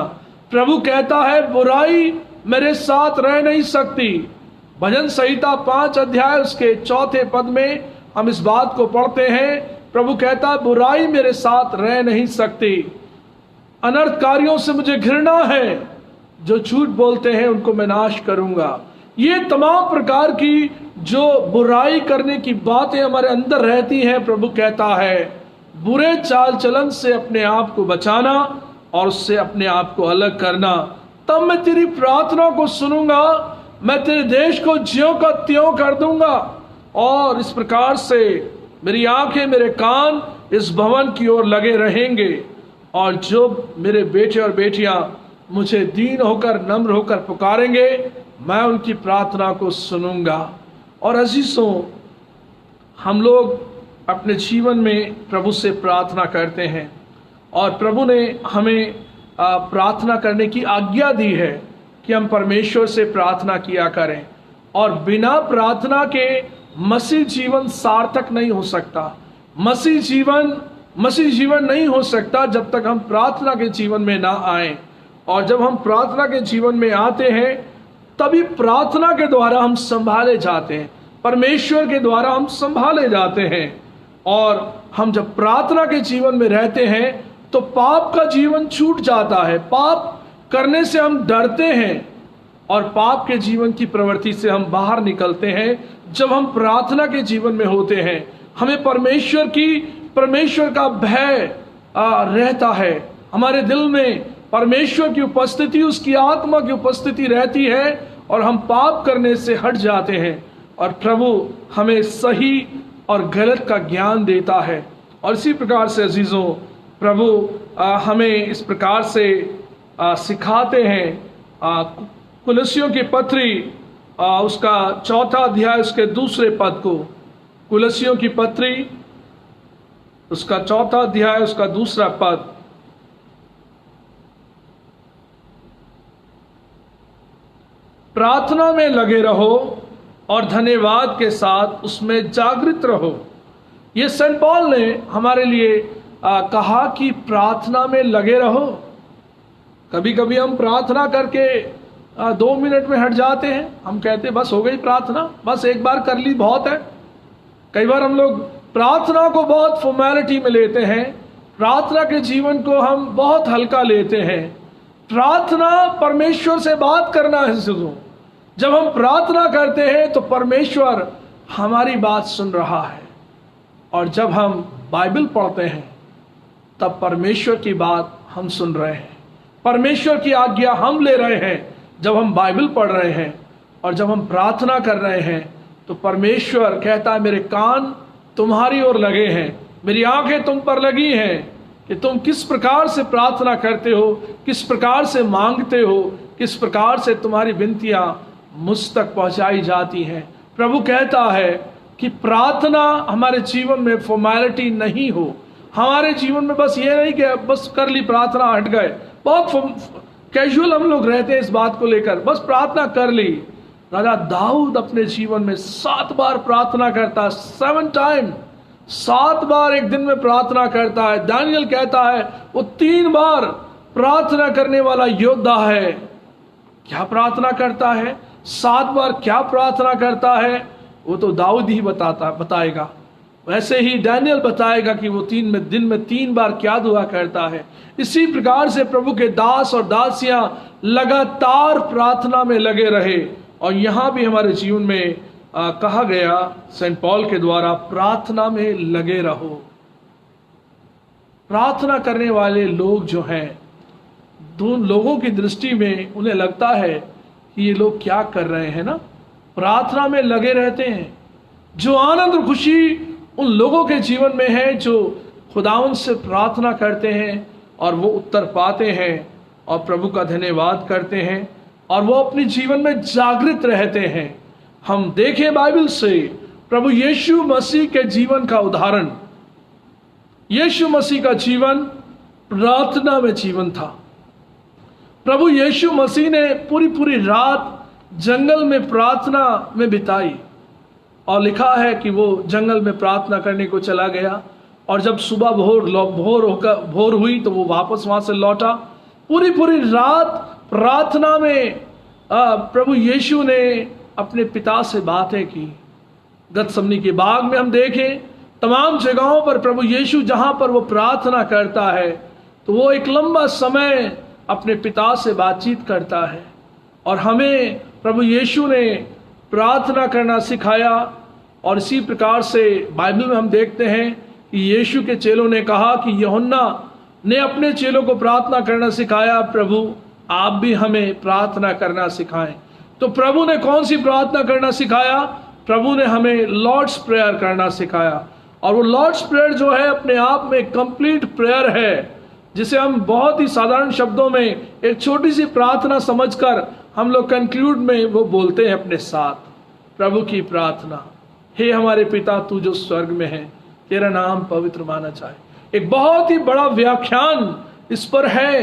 प्रभु कहता है बुराई मेरे साथ रह नहीं सकती। भजन संहिता 5 अध्याय उसके 4 पद में हम इस बात को पढ़ते हैं। प्रभु कहता है बुराई मेरे साथ रह नहीं सकती, अनर्थकारियों से मुझे घृणा है, जो झूठ बोलते हैं उनको मैं नाश करूंगा। ये तमाम प्रकार की जो बुराई करने की बातें हमारे अंदर रहती हैं, प्रभु कहता है बुरे चाल चलन से अपने आप को बचाना और उससे अपने आप को अलग करना। तब मैं तेरी प्रार्थना को सुनूंगा, मैं तेरे देश को ज्यों का त्यों कर दूंगा। और इस प्रकार से मेरी आंखें, मेरे कान इस भवन की ओर लगे रहेंगे, और जो मेरे बेटे और बेटियां मुझे दीन होकर, नम्र होकर पुकारेंगे, मैं उनकी प्रार्थना को सुनूंगा। और अजीजों, हम लोग अपने जीवन में प्रभु से प्रार्थना करते हैं, और प्रभु ने हमें प्रार्थना करने की आज्ञा दी है कि हम परमेश्वर से प्रार्थना किया करें। और बिना प्रार्थना के मसीह जीवन सार्थक नहीं हो सकता। मसीह जीवन नहीं हो सकता जब तक हम प्रार्थना के जीवन में ना आए। और जब हम प्रार्थना के जीवन में आते हैं, तभी प्रार्थना के द्वारा हम संभाले जाते हैं, परमेश्वर के द्वारा हम संभाले जाते हैं। और हम जब प्रार्थना के जीवन में रहते हैं तो पाप का जीवन छूट जाता है, पाप करने से हम डरते हैं, और पाप के जीवन की प्रवृत्ति से हम बाहर निकलते हैं जब हम प्रार्थना के जीवन में होते हैं। हमें परमेश्वर का भय रहता है, हमारे दिल में परमेश्वर की उपस्थिति, उसकी आत्मा की उपस्थिति रहती है, और हम पाप करने से हट जाते हैं, और प्रभु हमें सही और गलत का ज्ञान देता है। और इसी प्रकार से अजीजों, प्रभु हमें इस प्रकार से सिखाते हैं। कुलस्सियों की पत्री उसका 4 अध्याय उसके 2 पद को, कुलस्सियों की पत्री उसका 4 अध्याय उसका 2 पद, प्रार्थना में लगे रहो और धन्यवाद के साथ उसमें जागृत रहो। ये सेंट पॉल ने हमारे लिए कहा कि प्रार्थना में लगे रहो। कभी कभी हम प्रार्थना करके 2 मिनट में हट जाते हैं, हम कहते हैं बस हो गई प्रार्थना, बस एक बार कर ली बहुत है। कई बार हम लोग प्रार्थना को बहुत फॉर्मेलिटी में लेते हैं, प्रार्थना के जीवन को हम बहुत हल्का लेते हैं। प्रार्थना परमेश्वर से बात करना है। जब हम प्रार्थना करते हैं तो परमेश्वर हमारी बात सुन रहा है, और जब हम बाइबल पढ़ते हैं तब परमेश्वर की बात हम सुन रहे हैं, परमेश्वर की आज्ञा हम ले रहे हैं। जब हम बाइबल पढ़ रहे हैं और जब हम प्रार्थना कर रहे हैं तो परमेश्वर कहता है मेरे कान तुम्हारी ओर लगे हैं, मेरी आंखें तुम पर लगी हैं कि तुम किस प्रकार से प्रार्थना करते हो, किस प्रकार से मांगते हो, किस प्रकार से तुम्हारी विनतियां मुझ तक पहुंचाई जाती हैं। प्रभु कहता है कि प्रार्थना हमारे जीवन में फॉर्मेलिटी नहीं हो, हमारे जीवन में बस ये नहीं कि बस कर ली प्रार्थना हट गए, बहुत कैजुअल हम लोग रहते हैं इस बात को लेकर, बस प्रार्थना कर ली। राजा दाऊद अपने जीवन में 7 बार प्रार्थना करता, 7 टाइम, 7 बार एक दिन में प्रार्थना करता है। दानियल कहता है वो 3 बार प्रार्थना करने वाला योद्धा है। क्या प्रार्थना करता है, 7 बार क्या प्रार्थना करता है, वो तो दाऊद ही बताएगा। वैसे ही डैनियल बताएगा कि वो दिन में 3 बार क्या दुआ करता है। इसी प्रकार से प्रभु के दास और दासियां लगातार प्रार्थना में लगे रहे। और यहां भी हमारे जीवन में कहा गया सेंट पॉल के द्वारा, प्रार्थना में लगे रहो। प्रार्थना करने वाले लोग जो हैं, दोनों लोगों की दृष्टि में उन्हें लगता है कि ये लोग क्या कर रहे हैं ना, प्रार्थना में लगे रहते हैं। जो आनंद और खुशी उन लोगों के जीवन में है जो खुदावंद से प्रार्थना करते हैं और वो उत्तर पाते हैं और प्रभु का धन्यवाद करते हैं और वो अपने जीवन में जागृत रहते हैं। हम देखें बाइबल से प्रभु यीशु मसीह के जीवन का उदाहरण। यीशु मसीह का जीवन प्रार्थना में जीवन था। प्रभु यीशु मसीह ने पूरी रात जंगल में प्रार्थना में बिताई और लिखा है कि वो जंगल में प्रार्थना करने को चला गया और जब सुबह भोर हुई तो वो वापस वहां से लौटा। पूरी रात प्रार्थना में प्रभु यीशु ने अपने पिता से बातें की। गतसमनी के बाग में हम देखें, तमाम जगहों पर प्रभु यीशु जहां पर वो प्रार्थना करता है तो वो एक लंबा समय अपने पिता से बातचीत करता है। और हमें प्रभु यीशु ने प्रार्थना करना सिखाया। और इसी प्रकार से बाइबल में हम देखते हैं कि यीशु के चेलों ने कहा कि यूहन्ना ने अपने चेलों को प्रार्थना करना सिखाया, प्रभु आप भी हमें प्रार्थना करना सिखाएं। तो प्रभु ने कौन सी प्रार्थना करना सिखाया? प्रभु ने हमें लॉर्ड्स प्रेयर करना सिखाया। और वो लॉर्ड्स प्रेयर जो है अपने आप में कंप्लीट प्रेयर है, जिसे हम बहुत ही साधारण शब्दों में एक छोटी सी प्रार्थना समझकर हम लोग कंक्लूड में वो बोलते हैं अपने साथ, प्रभु की प्रार्थना, हे हमारे पिता तू जो स्वर्ग में है, तेरा नाम पवित्र माना जाए। एक बहुत ही बड़ा व्याख्यान इस पर है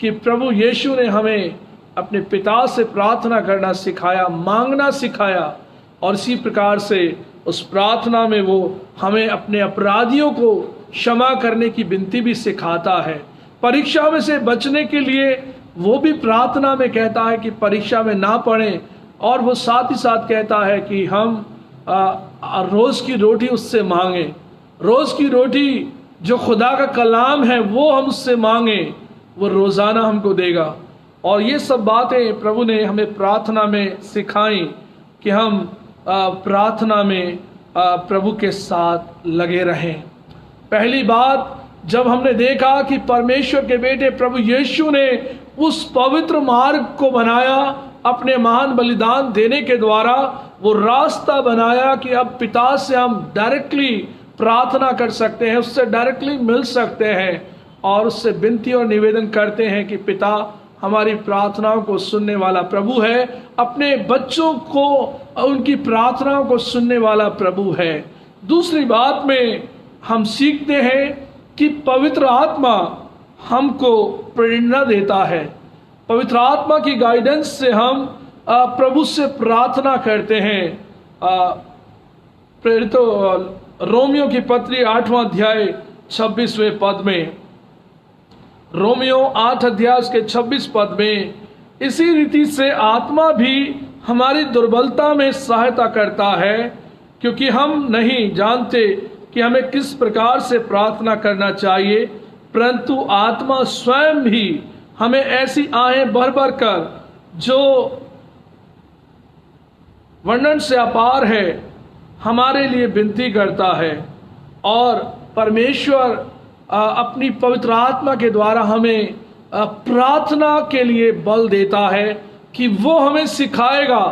कि प्रभु यीशु ने हमें अपने पिता से प्रार्थना करना सिखाया, मांगना सिखाया। और इसी प्रकार से उस प्रार्थना में वो हमें अपने अपराधियों को क्षमा करने की विनती भी सिखाता है। परीक्षा में से बचने के लिए वो भी प्रार्थना में कहता है कि परीक्षा में ना पड़ें। और वो साथ ही साथ कहता है कि हम रोज की रोटी उससे मांगे। रोज की रोटी जो खुदा का कलाम है वो हम उससे मांगे, वो रोजाना हमको देगा। और ये सब बातें प्रभु ने हमें प्रार्थना में सिखाई कि हम प्रार्थना में प्रभु के साथ लगे रहें। पहली बात, जब हमने देखा कि परमेश्वर के बेटे प्रभु यीशु ने उस पवित्र मार्ग को बनाया, अपने महान बलिदान देने के द्वारा वो रास्ता बनाया कि अब पिता से हम डायरेक्टली प्रार्थना कर सकते हैं, उससे डायरेक्टली मिल सकते हैं और उससे विनती और निवेदन करते हैं कि पिता हमारी प्रार्थनाओं को सुनने वाला प्रभु है, अपने बच्चों को उनकी प्रार्थनाओं को सुनने वाला प्रभु है। दूसरी बात में हम सीखते हैं कि पवित्र आत्मा हमको प्रेरणा देता है। पवित्र आत्मा की गाइडेंस से हम प्रभु से प्रार्थना करते हैं। प्रेरितों रोमियो की पत्री 8वां अध्याय 26वें पद में, रोमियो 8 अध्याय के 26 पद में, इसी रीति से आत्मा भी हमारी दुर्बलता में सहायता करता है, क्योंकि हम नहीं जानते कि हमें किस प्रकार से प्रार्थना करना चाहिए, परंतु आत्मा स्वयं ही हमें ऐसी आहें भर भर कर जो वर्णन से अपार है हमारे लिए विनती करता है। और परमेश्वर अपनी पवित्र आत्मा के द्वारा हमें प्रार्थना के लिए बल देता है कि वो हमें सिखाएगा,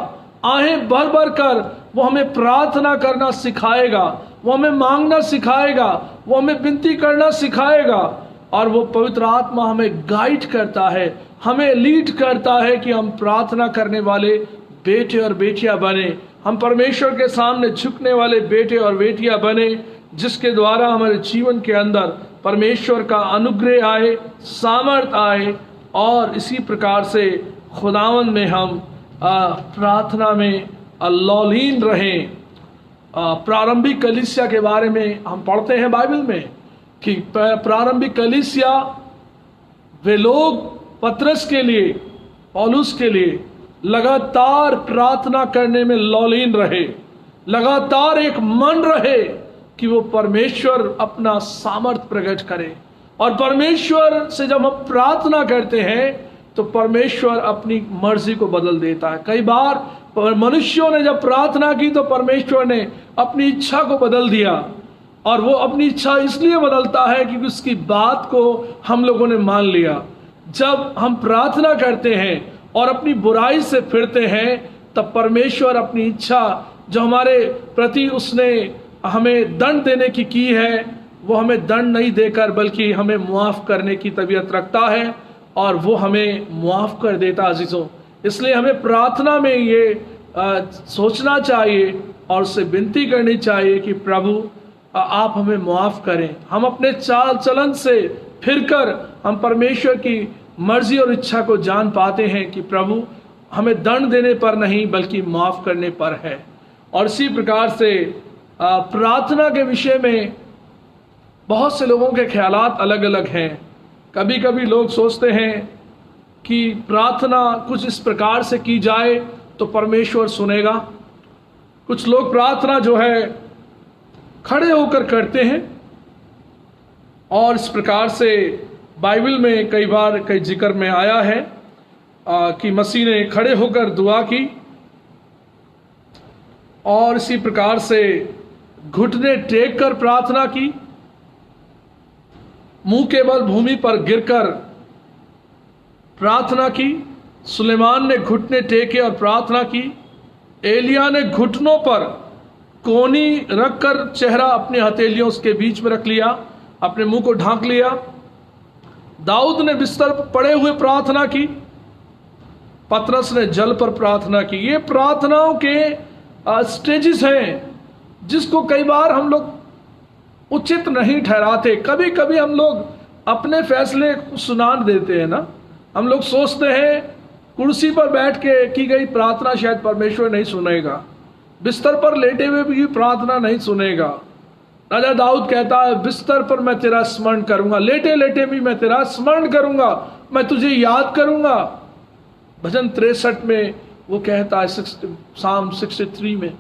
आहें भर भर कर वो हमें प्रार्थना करना सिखाएगा, वो हमें मांगना सिखाएगा, वो हमें विनती करना सिखाएगा। और वो पवित्र आत्मा हमें गाइड करता है, हमें लीड करता है कि हम प्रार्थना करने वाले बेटे और बेटियां बने, हम परमेश्वर के सामने झुकने वाले बेटे और बेटियां बने, जिसके द्वारा हमारे जीवन के अंदर परमेश्वर का अनुग्रह आए, सामर्थ आए और इसी प्रकार से खुदावन में हम प्रार्थना में लौलीन रहें। प्रारंभिक कलीसिया के बारे में हम पढ़ते हैं बाइबल में कि प्रारंभिक कलीसिया वे लोग पतरस के लिए, पौलुस के लिए लगातार प्रार्थना करने में लौलीन रहे, लगातार एक मन रहे कि वो परमेश्वर अपना सामर्थ प्रकट करे। और परमेश्वर से जब हम प्रार्थना करते हैं तो परमेश्वर अपनी मर्जी को बदल देता है। कई बार मनुष्यों ने जब प्रार्थना की तो परमेश्वर ने अपनी इच्छा को बदल दिया, और वो अपनी इच्छा इसलिए बदलता है क्योंकि उसकी बात को हम लोगों ने मान लिया। जब हम प्रार्थना करते हैं और अपनी बुराई से फिरते हैं तब परमेश्वर अपनी इच्छा जो हमारे प्रति उसने हमें दंड देने की है, वो हमें दंड नहीं देकर बल्कि हमें मुआफ करने की तबीयत रखता है, और वो हमें मुआफ कर देता अजीजों। इसलिए हमें प्रार्थना में ये सोचना चाहिए और उससे विनती करनी चाहिए कि प्रभु आप हमें मुआफ करें। हम अपने चाल चलन से फिरकर हम परमेश्वर की मर्जी और इच्छा को जान पाते हैं कि प्रभु हमें दंड देने पर नहीं बल्कि माफ करने पर है। और इसी प्रकार से प्रार्थना के विषय में बहुत से लोगों के ख्यालात अलग अलग हैं। कभी कभी लोग सोचते हैं कि प्रार्थना कुछ इस प्रकार से की जाए तो परमेश्वर सुनेगा। कुछ लोग प्रार्थना जो है खड़े होकर करते हैं, और इस प्रकार से बाइबल में कई बार कई जिक्र में आया है कि मसीह ने खड़े होकर दुआ की, और इसी प्रकार से घुटने टेक कर प्रार्थना की, मुंह के बल भूमि पर गिरकर प्रार्थना की। सुलेमान ने घुटने टेके और प्रार्थना की। एलिया ने घुटनों पर कोनी रखकर चेहरा अपने हथेलियों के बीच में रख लिया, अपने मुंह को ढांक लिया। दाऊद ने बिस्तर पर पड़े हुए प्रार्थना की। पतरस ने जल पर प्रार्थना की। ये प्रार्थनाओं के स्टेजेस हैं जिसको कई बार हम लोग उचित नहीं ठहराते। कभी कभी हम लोग अपने फैसले सुना देते हैं ना। हम लोग सोचते हैं कुर्सी पर बैठ के की गई प्रार्थना शायद परमेश्वर नहीं सुनेगा, बिस्तर पर लेटे हुए भी प्रार्थना नहीं सुनेगा। राजा दाऊद कहता है बिस्तर पर मैं तेरा स्मरण करूंगा, लेटे लेटे भी मैं तेरा स्मरण करूंगा, मैं तुझे याद करूंगा। भजन 63 में वो कहता है, साम 63 में।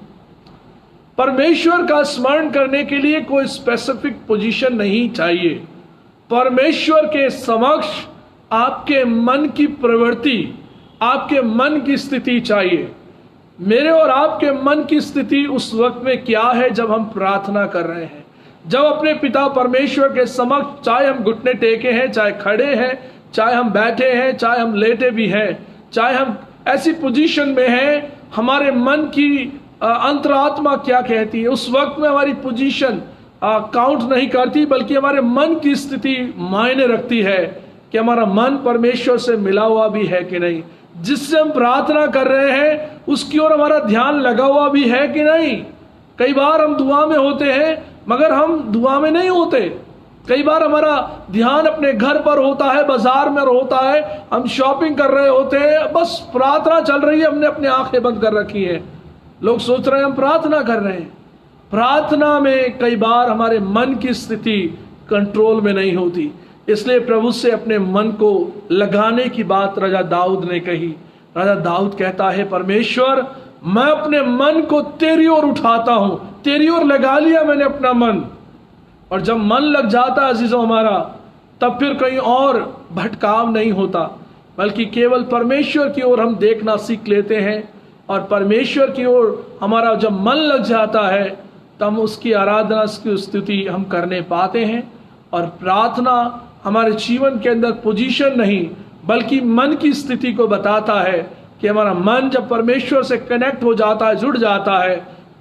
परमेश्वर का स्मरण करने के लिए कोई स्पेसिफिक पोजीशन नहीं चाहिए। परमेश्वर के समक्ष आपके मन की प्रवृत्ति, आपके मन की स्थिति चाहिए। मेरे और आपके मन की स्थिति उस वक्त में क्या है जब हम प्रार्थना कर रहे हैं, जब अपने पिता परमेश्वर के समक्ष, चाहे हम घुटने टेके हैं, चाहे खड़े हैं, चाहे हम बैठे हैं, चाहे हम लेटे भी हैं, चाहे हम ऐसी पोजीशन में हैं, हमारे मन की अंतरात्मा क्या कहती है। उस वक्त में हमारी पोजीशन काउंट नहीं करती, बल्कि हमारे मन की स्थिति मायने रखती है कि हमारा मन परमेश्वर से मिला हुआ भी है कि नहीं, जिससे हम प्रार्थना कर रहे हैं उसकी ओर हमारा ध्यान लगा हुआ भी है कि नहीं। कई बार हम दुआ में होते हैं मगर हम दुआ में नहीं होते। कई बार हमारा ध्यान अपने घर पर होता है, बाजार में होता है, हम शॉपिंग कर रहे होते हैं, बस प्रार्थना चल रही है, हमने अपनी आंखें बंद कर रखी है। लोग सोच रहे हैं हम प्रार्थना कर रहे हैं। प्रार्थना में कई बार हमारे मन की स्थिति कंट्रोल में नहीं होती। इसलिए प्रभु से अपने मन को लगाने की बात राजा दाऊद ने कही। राजा दाऊद कहता है, परमेश्वर मैं अपने मन को तेरी ओर उठाता हूं, तेरी ओर लगा लिया मैंने अपना मन। और जब मन लग जाता है अजीजों हमारा, तब फिर कहीं और भटकाव नहीं होता, बल्कि केवल परमेश्वर की ओर हम देखना सीख लेते हैं। और परमेश्वर की ओर हमारा जब मन लग जाता है तब हम उसकी आराधना, उसकी स्तुति हम करने पाते हैं। और प्रार्थना हमारे जीवन के अंदर पोजीशन नहीं बल्कि मन की स्थिति को बताता है कि हमारा मन जब परमेश्वर से कनेक्ट हो जाता है, जुड़ जाता है,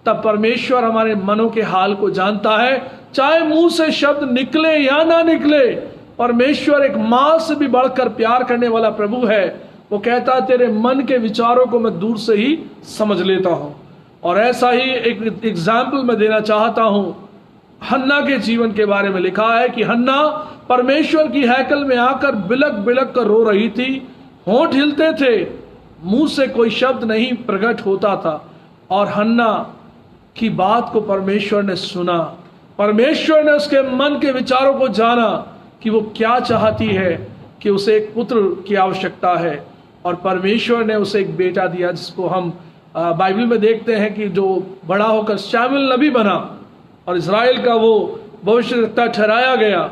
तब परमेश्वर हमारे मनों के हाल को जानता है। चाहे मुंह से शब्द निकले या ना निकले, परमेश्वर एक मां से भी बढ़कर प्यार करने वाला प्रभु है। वो कहता है तेरे मन के विचारों को मैं दूर से ही समझ लेता हूं। और ऐसा ही एक एग्जाम्पल मैं देना चाहता हूं। हन्ना के जीवन के बारे में लिखा है कि हन्ना परमेश्वर की हैकल में आकर बिलक बिलक कर रो रही थी। होंठ हिलते थे, मुंह से कोई शब्द नहीं प्रकट होता था। और हन्ना की बात को परमेश्वर ने सुना। परमेश्वर ने उसके मन के विचारों को जाना कि वो क्या चाहती है, कि उसे एक पुत्र की आवश्यकता है। और परमेश्वर ने उसे एक बेटा दिया, जिसको हम बाइबल में देखते हैं कि जो बड़ा होकर शामुएल नबी बना। और इज़राइल का वो भविष्यद्वक्ता ठहराया गया।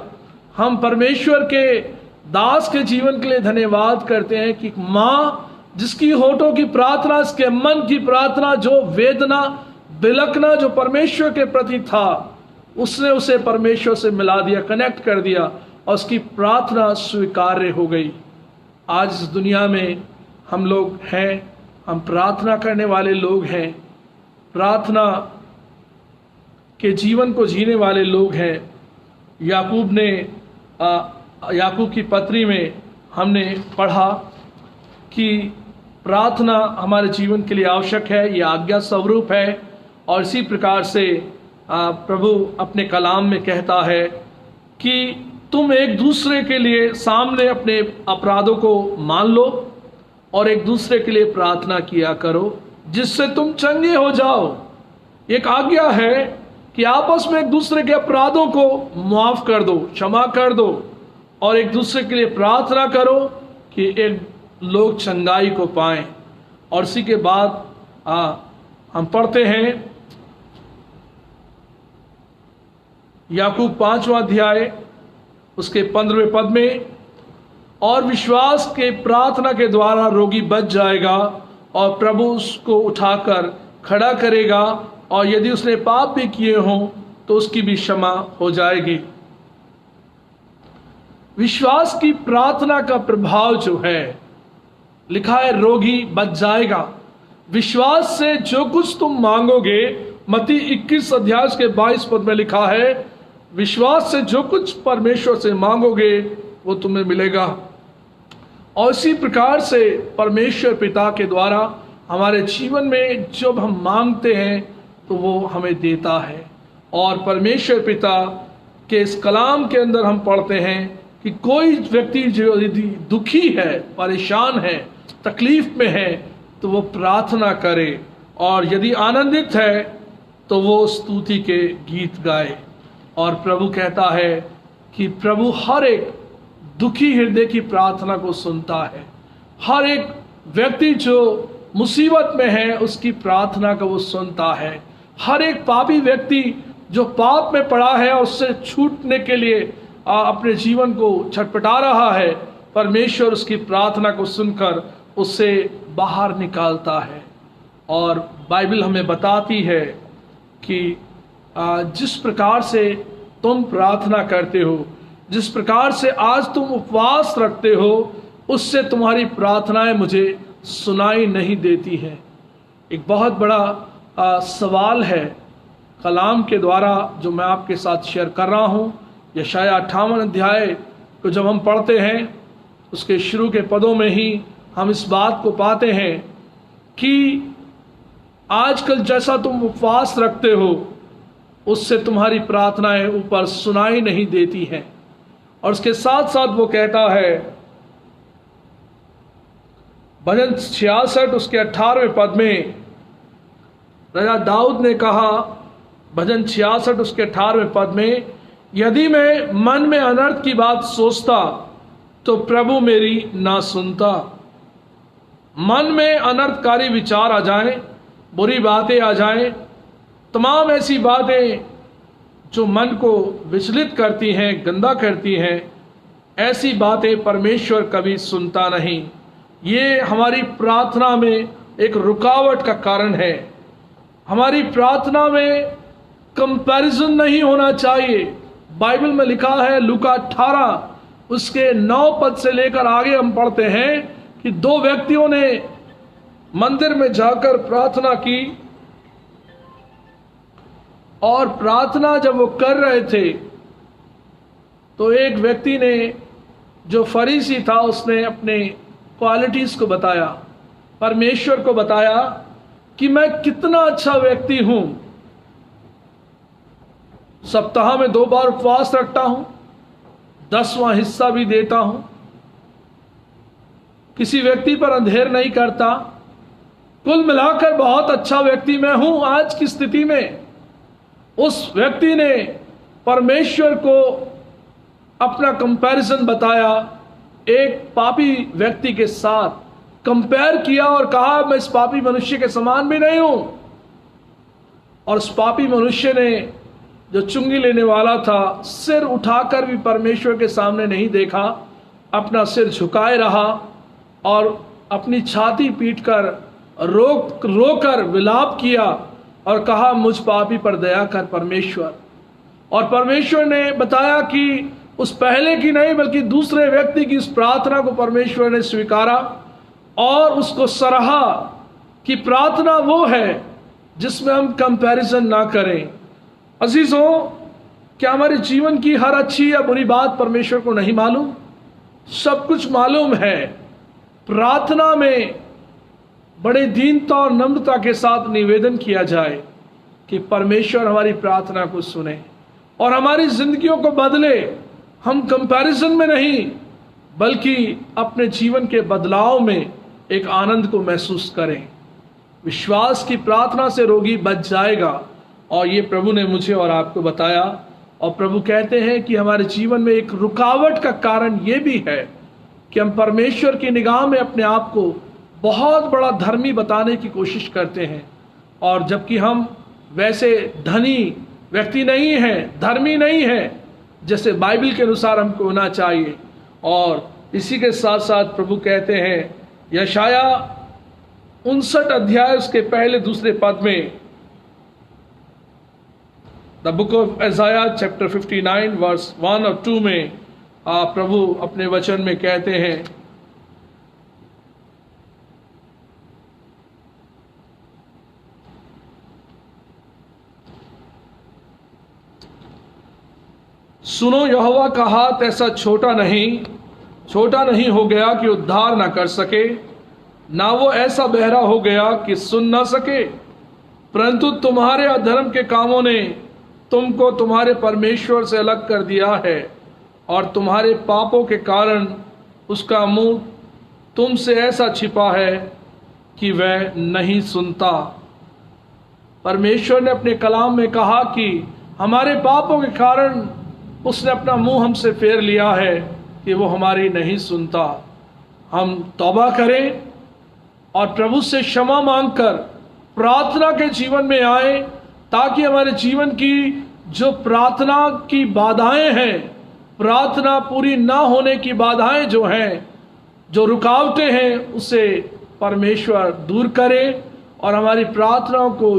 हम परमेश्वर के दास के जीवन के लिए धन्यवाद करते हैं कि माँ जिसकी होठों की प्रार्थना, इसके मन की प्रार्थना, जो वेदना बिलकना जो परमेश्वर के प्रति था, उसने उसे परमेश्वर से मिला दिया, कनेक्ट कर दिया और उसकी प्रार्थना स्वीकार्य हो गई। आज इस दुनिया में हम लोग हैं, हम प्रार्थना करने वाले लोग हैं, प्रार्थना के जीवन को जीने वाले लोग हैं। याकूब की पत्री में हमने पढ़ा कि प्रार्थना हमारे जीवन के लिए आवश्यक है, ये आज्ञा स्वरूप है। और इसी प्रकार से प्रभु अपने कलाम में कहता है कि तुम एक दूसरे के लिए सामने अपने अपराधों को मान लो और एक दूसरे के लिए प्रार्थना किया करो जिससे तुम चंगे हो जाओ। एक आज्ञा है कि आपस में एक दूसरे के अपराधों को माफ कर दो, क्षमा कर दो और एक दूसरे के लिए प्रार्थना करो कि एक लोग चंगाई को पाएं। और इसी के बाद हम पढ़ते हैं याकूब 5वां अध्याय उसके 15वें पद में, और विश्वास के प्रार्थना के द्वारा रोगी बच जाएगा और प्रभु उसको उठाकर खड़ा करेगा, और यदि उसने पाप भी किए हों तो उसकी भी क्षमा हो जाएगी। विश्वास की प्रार्थना का प्रभाव जो है, लिखा है रोगी बच जाएगा। विश्वास से जो कुछ तुम मांगोगे, मत्ती 21 अध्याय के 22 पद में लिखा है, विश्वास से जो कुछ परमेश्वर से मांगोगे वो तुम्हें मिलेगा। और इसी प्रकार से परमेश्वर पिता के द्वारा हमारे जीवन में जब हम मांगते हैं तो वो हमें देता है। और परमेश्वर पिता के इस कलाम के अंदर हम पढ़ते हैं कि कोई व्यक्ति जो यदि दुखी है, परेशान है, तकलीफ में है, तो वो प्रार्थना करे, और यदि आनंदित है तो वो स्तुति के गीत गाए। और प्रभु कहता है कि प्रभु हर एक दुखी हृदय की प्रार्थना को सुनता है। हर एक व्यक्ति जो मुसीबत में है उसकी प्रार्थना को वो सुनता है। हर एक पापी व्यक्ति जो पाप में पड़ा है और उससे छूटने के लिए अपने जीवन को छटपटा रहा है, परमेश्वर उसकी प्रार्थना को सुनकर उससे बाहर निकालता है। और बाइबल हमें बताती है कि जिस प्रकार से तुम प्रार्थना करते हो, जिस प्रकार से आज तुम उपवास रखते हो, उससे तुम्हारी प्रार्थनाएं मुझे सुनाई नहीं देती हैं। एक बहुत बड़ा सवाल है कलाम के द्वारा जो मैं आपके साथ शेयर कर रहा हूँ। यशायाह 58 अध्याय को जब हम पढ़ते हैं, उसके शुरू के पदों में ही हम इस बात को पाते हैं कि आजकल जैसा तुम उपवास रखते हो उससे तुम्हारी प्रार्थनाएं ऊपर सुनाई नहीं देती हैं। और उसके साथ साथ वो कहता है, भजन 66 उसके 18वें पद में राजा दाऊद ने कहा, भजन 66 उसके 18वें पद में, यदि मैं मन में अनर्थ की बात सोचता तो प्रभु मेरी ना सुनता। मन में अनर्थकारी विचार आ जाएं, बुरी बातें आ जाएं, तमाम ऐसी बातें जो मन को विचलित करती हैं, गंदा करती हैं, ऐसी बातें परमेश्वर कभी सुनता नहीं। ये हमारी प्रार्थना में एक रुकावट का कारण है। हमारी प्रार्थना में कंपैरिजन नहीं होना चाहिए। बाइबल में लिखा है, लूका 18 उसके 9 पद से लेकर आगे हम पढ़ते हैं कि 2 व्यक्तियों ने मंदिर में जाकर प्रार्थना की, और प्रार्थना जब वो कर रहे थे तो एक व्यक्ति ने जो फरीसी था उसने अपने क्वालिटीज को बताया, परमेश्वर को बताया कि मैं कितना अच्छा व्यक्ति हूं, सप्ताह में 2 बार उपवास रखता हूं, 10वां हिस्सा भी देता हूं, किसी व्यक्ति पर अंधेर नहीं करता, कुल मिलाकर बहुत अच्छा व्यक्ति मैं हूं। आज की स्थिति में उस व्यक्ति ने परमेश्वर को अपना कंपैरिजन बताया, एक पापी व्यक्ति के साथ कंपेयर किया और कहा मैं इस पापी मनुष्य के समान भी नहीं हूं। और उस पापी मनुष्य ने जो चुंगी लेने वाला था, सिर उठाकर भी परमेश्वर के सामने नहीं देखा, अपना सिर झुकाए रहा और अपनी छाती पीटकर रोकर विलाप किया और कहा, मुझ पापी पर दया कर परमेश्वर। और परमेश्वर ने बताया कि उस पहले की नहीं बल्कि दूसरे व्यक्ति की उस प्रार्थना को परमेश्वर ने स्वीकारा और उसको सराहा कि प्रार्थना वो है जिसमें हम कंपैरिजन ना करें। अजीजों, क्या हमारे जीवन की हर अच्छी या बुरी बात परमेश्वर को नहीं मालूम? सब कुछ मालूम है। प्रार्थना में बड़े दीनता और नम्रता के साथ निवेदन किया जाए कि परमेश्वर हमारी प्रार्थना को सुने और हमारी जिंदगियों को बदले। हम कंपैरिजन में नहीं बल्कि अपने जीवन के बदलाव में एक आनंद को महसूस करें। विश्वास की प्रार्थना से रोगी बच जाएगा और ये प्रभु ने मुझे और आपको बताया। और प्रभु कहते हैं कि हमारे जीवन में एक रुकावट का कारण ये भी है कि हम परमेश्वर की निगाह में अपने आप को बहुत बड़ा धर्मी बताने की कोशिश करते हैं, और जबकि हम वैसे धनी व्यक्ति नहीं हैं, धर्मी नहीं हैं जैसे बाइबल के अनुसार हमको होना चाहिए। और इसी के साथ साथ प्रभु कहते हैं यशाया 59 अध्याय उसके पहले दूसरे पद में, the book of Isaiah chapter 59 verse 1 और 2 में प्रभु अपने वचन में कहते हैं, सुनो, यहोवा का हाथ ऐसा छोटा नहीं हो गया कि उद्धार ना कर सके, ना वो ऐसा बहरा हो गया कि सुन ना सके, परंतु तुम्हारे अधर्म के कामों ने तुमको तुम्हारे परमेश्वर से अलग कर दिया है और तुम्हारे पापों के कारण उसका मुंह तुमसे ऐसा छिपा है कि वह नहीं सुनता। परमेश्वर ने अपने कलाम में कहा कि हमारे पापों के कारण उसने अपना मुंह हमसे फेर लिया है कि वो हमारी नहीं सुनता। हम तौबा करें और प्रभु से क्षमा मांगकर प्रार्थना के जीवन में आए, ताकि हमारे जीवन की जो प्रार्थना की बाधाएं हैं, प्रार्थना पूरी ना होने की बाधाएं जो हैं, जो रुकावटें हैं, उसे परमेश्वर दूर करे और हमारी प्रार्थनाओं को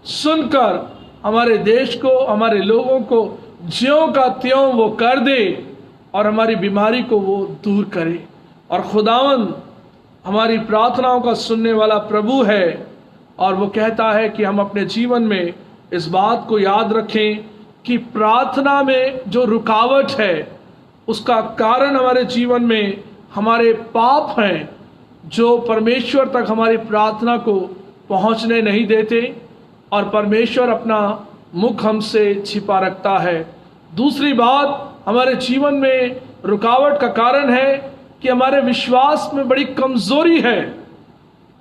सुनकर हमारे देश को, हमारे लोगों को ज्यों का त्यों वो कर दे और हमारी बीमारी को वो दूर करे। और खुदावन हमारी प्रार्थनाओं का सुनने वाला प्रभु है और वो कहता है कि हम अपने जीवन में इस बात को याद रखें कि प्रार्थना में जो रुकावट है उसका कारण हमारे जीवन में हमारे पाप हैं, जो परमेश्वर तक हमारी प्रार्थना को पहुंचने नहीं देते और परमेश्वर अपना मुख हमसे छिपा रखता है। दूसरी बात, हमारे जीवन में रुकावट का कारण है कि हमारे विश्वास में बड़ी कमजोरी है,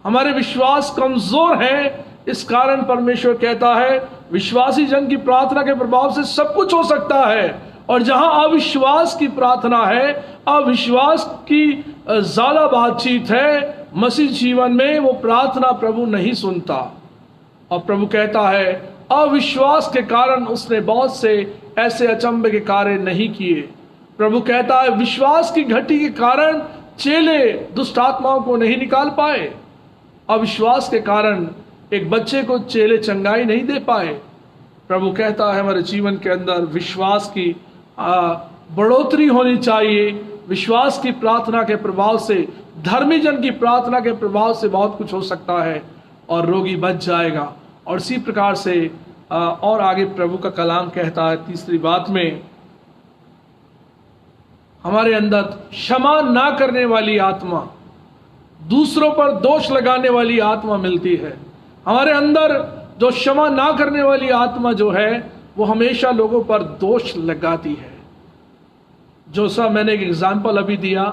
हमारे विश्वास कमजोर है। इस कारण परमेश्वर कहता है विश्वासी जन की प्रार्थना के प्रभाव से सब कुछ हो सकता है, और जहां अविश्वास की प्रार्थना है, अविश्वास की ज्यादा बातचीत है मसीह जीवन में, वो प्रार्थना प्रभु नहीं सुनता। और प्रभु कहता है अविश्वास के कारण उसने बहुत से ऐसे अचंभे के कार्य नहीं किए। प्रभु कहता है विश्वास की घटी के कारण चेले दुष्ट आत्माओं को नहीं निकाल पाए, अविश्वास के कारण एक बच्चे को चेले चंगाई नहीं दे पाए। प्रभु कहता है हमारे जीवन के अंदर विश्वास की बढ़ोतरी होनी चाहिए। विश्वास की प्रार्थना के प्रभाव से, धर्मी जन की प्रार्थना के प्रभाव से बहुत कुछ हो सकता है और रोगी बच जाएगा। और इसी प्रकार से और आगे प्रभु का कलाम कहता है तीसरी बात में, हमारे अंदर क्षमा ना करने वाली आत्मा, दूसरों पर दोष लगाने वाली आत्मा मिलती है। हमारे अंदर जो क्षमा ना करने वाली आत्मा जो है वो हमेशा लोगों पर दोष लगाती है। जो सा मैंने एक एग्जाम्पल अभी दिया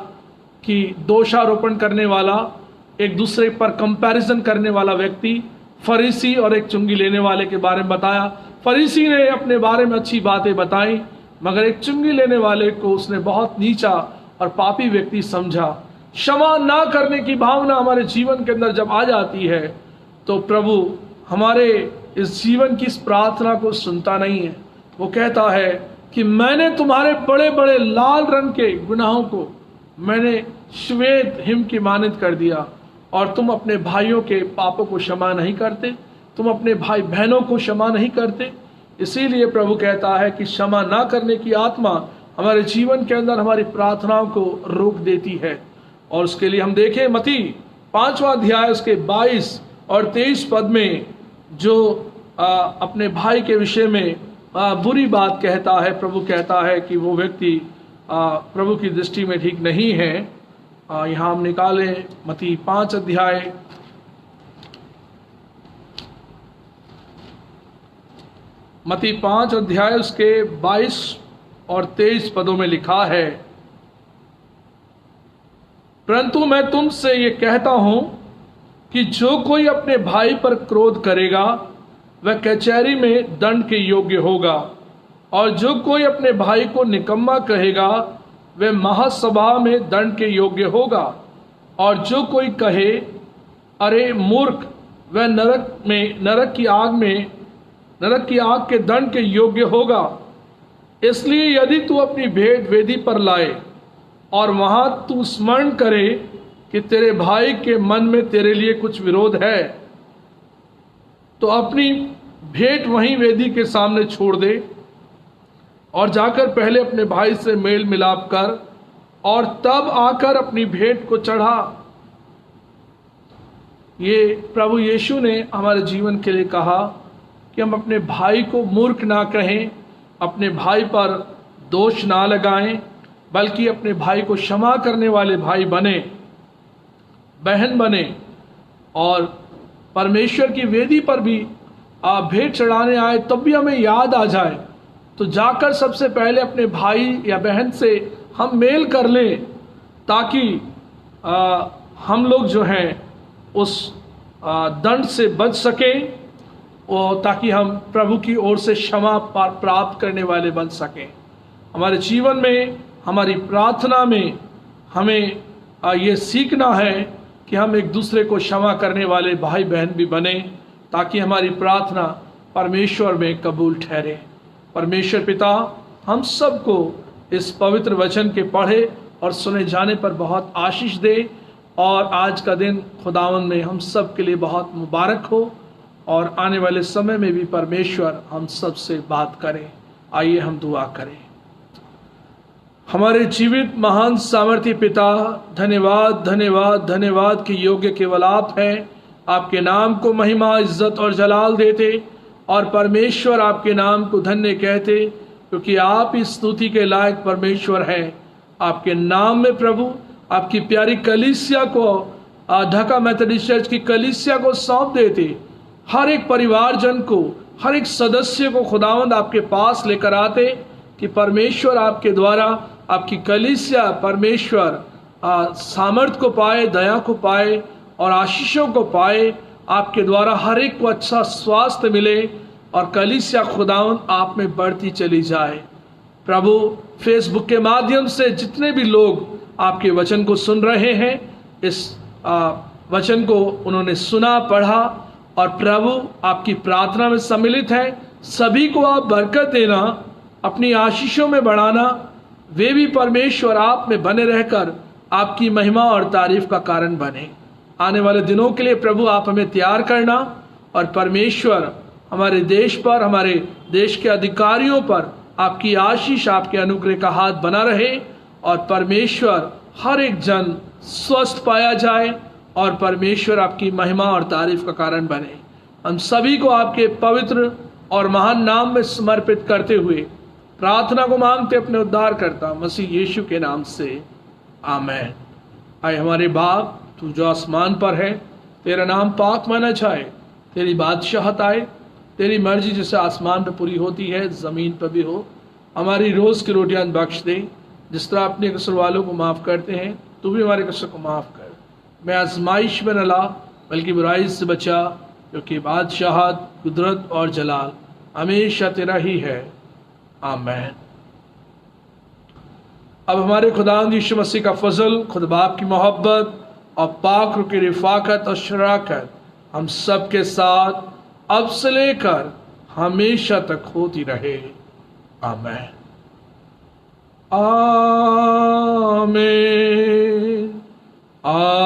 कि दोषारोपण करने वाला, एक दूसरे पर कंपैरिजन करने वाला व्यक्ति, फरीसी और एक चुंगी लेने वाले के बारे में बताया। फरीसी ने अपने बारे में अच्छी बातें बताई, मगर एक चुंगी लेने वाले को उसने बहुत नीचा और पापी व्यक्ति समझा। क्षमा ना करने की भावना हमारे जीवन के अंदर जब आ जाती है तो प्रभु हमारे इस जीवन की इस प्रार्थना को सुनता नहीं है। वो कहता है कि मैंने तुम्हारे बड़े बड़े लाल रंग के गुनाहों को मैंने श्वेत हिम की मानद कर दिया, और तुम अपने भाइयों के पापों को क्षमा नहीं करते, तुम अपने भाई बहनों को क्षमा नहीं करते। इसीलिए प्रभु कहता है कि क्षमा ना करने की आत्मा हमारे जीवन के अंदर हमारी प्रार्थनाओं को रोक देती है। और उसके लिए हम देखें मत्ती 5वां अध्याय उसके 22 और 23 पद में जो अपने भाई के विषय में बुरी बात कहता है, प्रभु कहता है कि वो व्यक्ति प्रभु की दृष्टि में ठीक नहीं है। यहाँ हम निकालें मत्ती 5 अध्याय मत्ती 5 अध्याय उसके 22 और 23 पदों में लिखा है, परंतु मैं तुमसे ये कहता हूं कि जो कोई अपने भाई पर क्रोध करेगा वह कचहरी में दंड के योग्य होगा, और जो कोई अपने भाई को निकम्मा कहेगा वह महासभा में दंड के योग्य होगा, और जो कोई कहे अरे मूर्ख वह नरक की आग के दंड के योग्य होगा। इसलिए यदि तू अपनी भेंट वेदी पर लाए और वहां तू स्मरण करे कि तेरे भाई के मन में तेरे लिए कुछ विरोध है, तो अपनी भेंट वहीं वेदी के सामने छोड़ दे और जाकर पहले अपने भाई से मेल मिलाप कर और तब आकर अपनी भेंट को चढ़ा। ये प्रभु यीशु ने हमारे जीवन के लिए कहा कि हम अपने भाई को मूर्ख ना कहें, अपने भाई पर दोष ना लगाएं, बल्कि अपने भाई को क्षमा करने वाले भाई बने, बहन बने, और परमेश्वर की वेदी पर भी भेंट चढ़ाने आए तब भी हमें याद आ जाए तो जाकर सबसे पहले अपने भाई या बहन से हम मेल कर लें, ताकि हम लोग जो हैं उस दंड से बच सकें, और ताकि हम प्रभु की ओर से क्षमा प्राप्त करने वाले बन सकें। हमारे जीवन में, हमारी प्रार्थना में हमें ये सीखना है कि हम एक दूसरे को क्षमा करने वाले भाई बहन भी बने, ताकि हमारी प्रार्थना परमेश्वर में कबूल ठहरे। परमेश्वर पिता हम सबको इस पवित्र वचन के पढ़े और सुने जाने पर बहुत आशीष दे, और आज का दिन खुदावंद में हम सब के लिए बहुत मुबारक हो, और आने वाले समय में भी परमेश्वर हम सब से बात करें। आइए हम दुआ करें। हमारे जीवित महान सामर्थी पिता, धन्यवाद धन्यवाद धन्यवाद के योग्य केवल आप हैं। आपके नाम को महिमा, इज्जत और जलाल देते, और परमेश्वर आपके नाम को धन्य कहते, क्योंकि आप इस स्तुति के लायक परमेश्वर हैं। आपके नाम में प्रभु आपकी प्यारी कलीसिया को, ढाका मेथोडिस्ट चर्च की कलीसिया को सौंप देते, हर एक परिवारजन को, हर एक सदस्य को खुदावंद आपके पास लेकर आते, कि परमेश्वर आपके द्वारा आपकी कलीसिया परमेश्वर सामर्थ को पाए, दया को पाए और आशीषों को पाए। आपके द्वारा हर एक को अच्छा स्वास्थ्य मिले और कलीसिया खुदावंद आप में बढ़ती चली जाए। प्रभु फेसबुक के माध्यम से जितने भी लोग आपके वचन को सुन रहे हैं, इस वचन को उन्होंने सुना, पढ़ा, और प्रभु आपकी प्रार्थना में सम्मिलित है, सभी को आप बरकत देना, अपनी आशीषों में बढ़ाना, वे भी परमेश्वर आप में बने रहकर आपकी महिमा और तारीफ का कारण बने। आने वाले दिनों के लिए प्रभु आप हमें तैयार करना, और परमेश्वर हमारे देश पर, हमारे देश के अधिकारियों पर आपकी आशीष, आपके अनुग्रह का हाथ बना रहे, और परमेश्वर हर एक जन स्वस्थ पाया जाए, और परमेश्वर आपकी महिमा और तारीफ का कारण बने। हम सभी को आपके पवित्र और महान नाम में समर्पित करते हुए प्रार्थना को मांगते अपने उद्धारकर्ता मसीह यीशु के नाम से, आमेन। आए हमारे बाप, तू जो आसमान पर है, तेरा नाम पाक माना जाए, तेरी बादशाहत आए, तेरी मर्जी जैसे आसमान पर पूरी होती है ज़मीन पर भी हो। हमारी रोज़ की रोटियां बख्श दे, जिस तरह अपने कसूर वालों को माफ़ करते हैं, तू भी हमारे कसूर को माफ़ कर। मैं आजमाइश में न ला, बल्कि बुराई से बचा, क्योंकि बादशाहत, कुदरत और जलाल हमेशा तेरा ही है, आमेन। अब हमारे खुदावंद यीशु मसीह का फजल, खुद बाप की मोहब्बत और पाक रूह की रिफाकत और शराकत हम सब के साथ अब से लेकर हमेशा तक होती रहे, आमेन आमेन आमेन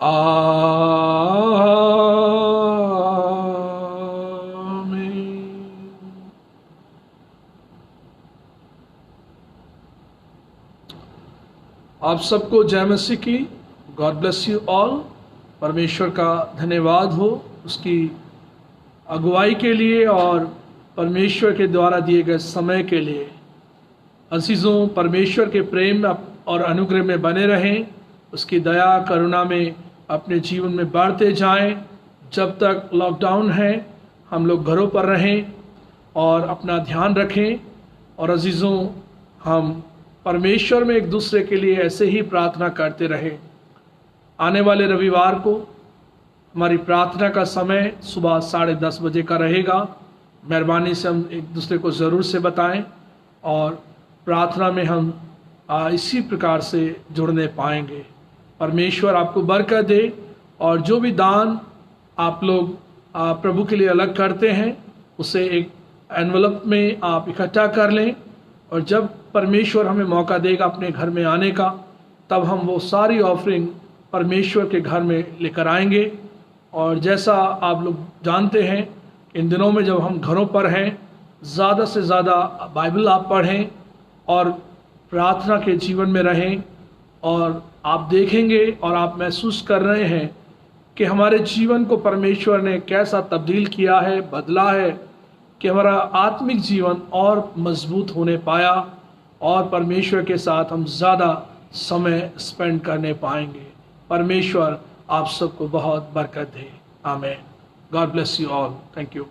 आमेन। आप सबको जय मसीह की। God bless you all. परमेश्वर का धन्यवाद हो उसकी अगुवाई के लिए और परमेश्वर के द्वारा दिए गए समय के लिए। अजीज़ों, परमेश्वर के प्रेम और अनुग्रह में बने रहें, उसकी दया करुणा में अपने जीवन में बढ़ते जाएं। जब तक लॉकडाउन है हम लोग घरों पर रहें और अपना ध्यान रखें। और अजीज़ों, हम परमेश्वर में एक दूसरे के लिए ऐसे ही प्रार्थना करते रहें। आने वाले रविवार को हमारी प्रार्थना का समय सुबह 10:30 बजे का रहेगा। मेहरबानी से हम एक दूसरे को ज़रूर से बताएं और प्रार्थना में हम इसी प्रकार से जुड़ने पाएंगे। परमेश्वर आपको बरकत दे। और जो भी दान आप लोग प्रभु के लिए अलग करते हैं उसे एक एनवलप में आप इकट्ठा कर लें, और जब परमेश्वर हमें मौका देगा अपने घर में आने का, तब हम वो सारी ऑफरिंग परमेश्वर के घर में लेकर आएंगे। और जैसा आप लोग जानते हैं, इन दिनों में जब हम घरों पर हैं, ज़्यादा से ज़्यादा बाइबल आप पढ़ें और प्रार्थना के जीवन में रहें। और आप देखेंगे और आप महसूस कर रहे हैं कि हमारे जीवन को परमेश्वर ने कैसा तब्दील किया है, बदला है, कि हमारा आत्मिक जीवन और मजबूत होने पाया और परमेश्वर के साथ हम ज़्यादा समय स्पेंड करने पाएंगे। परमेश्वर आप सबको बहुत बरकत दे। आमीन। God bless you all. Thank you.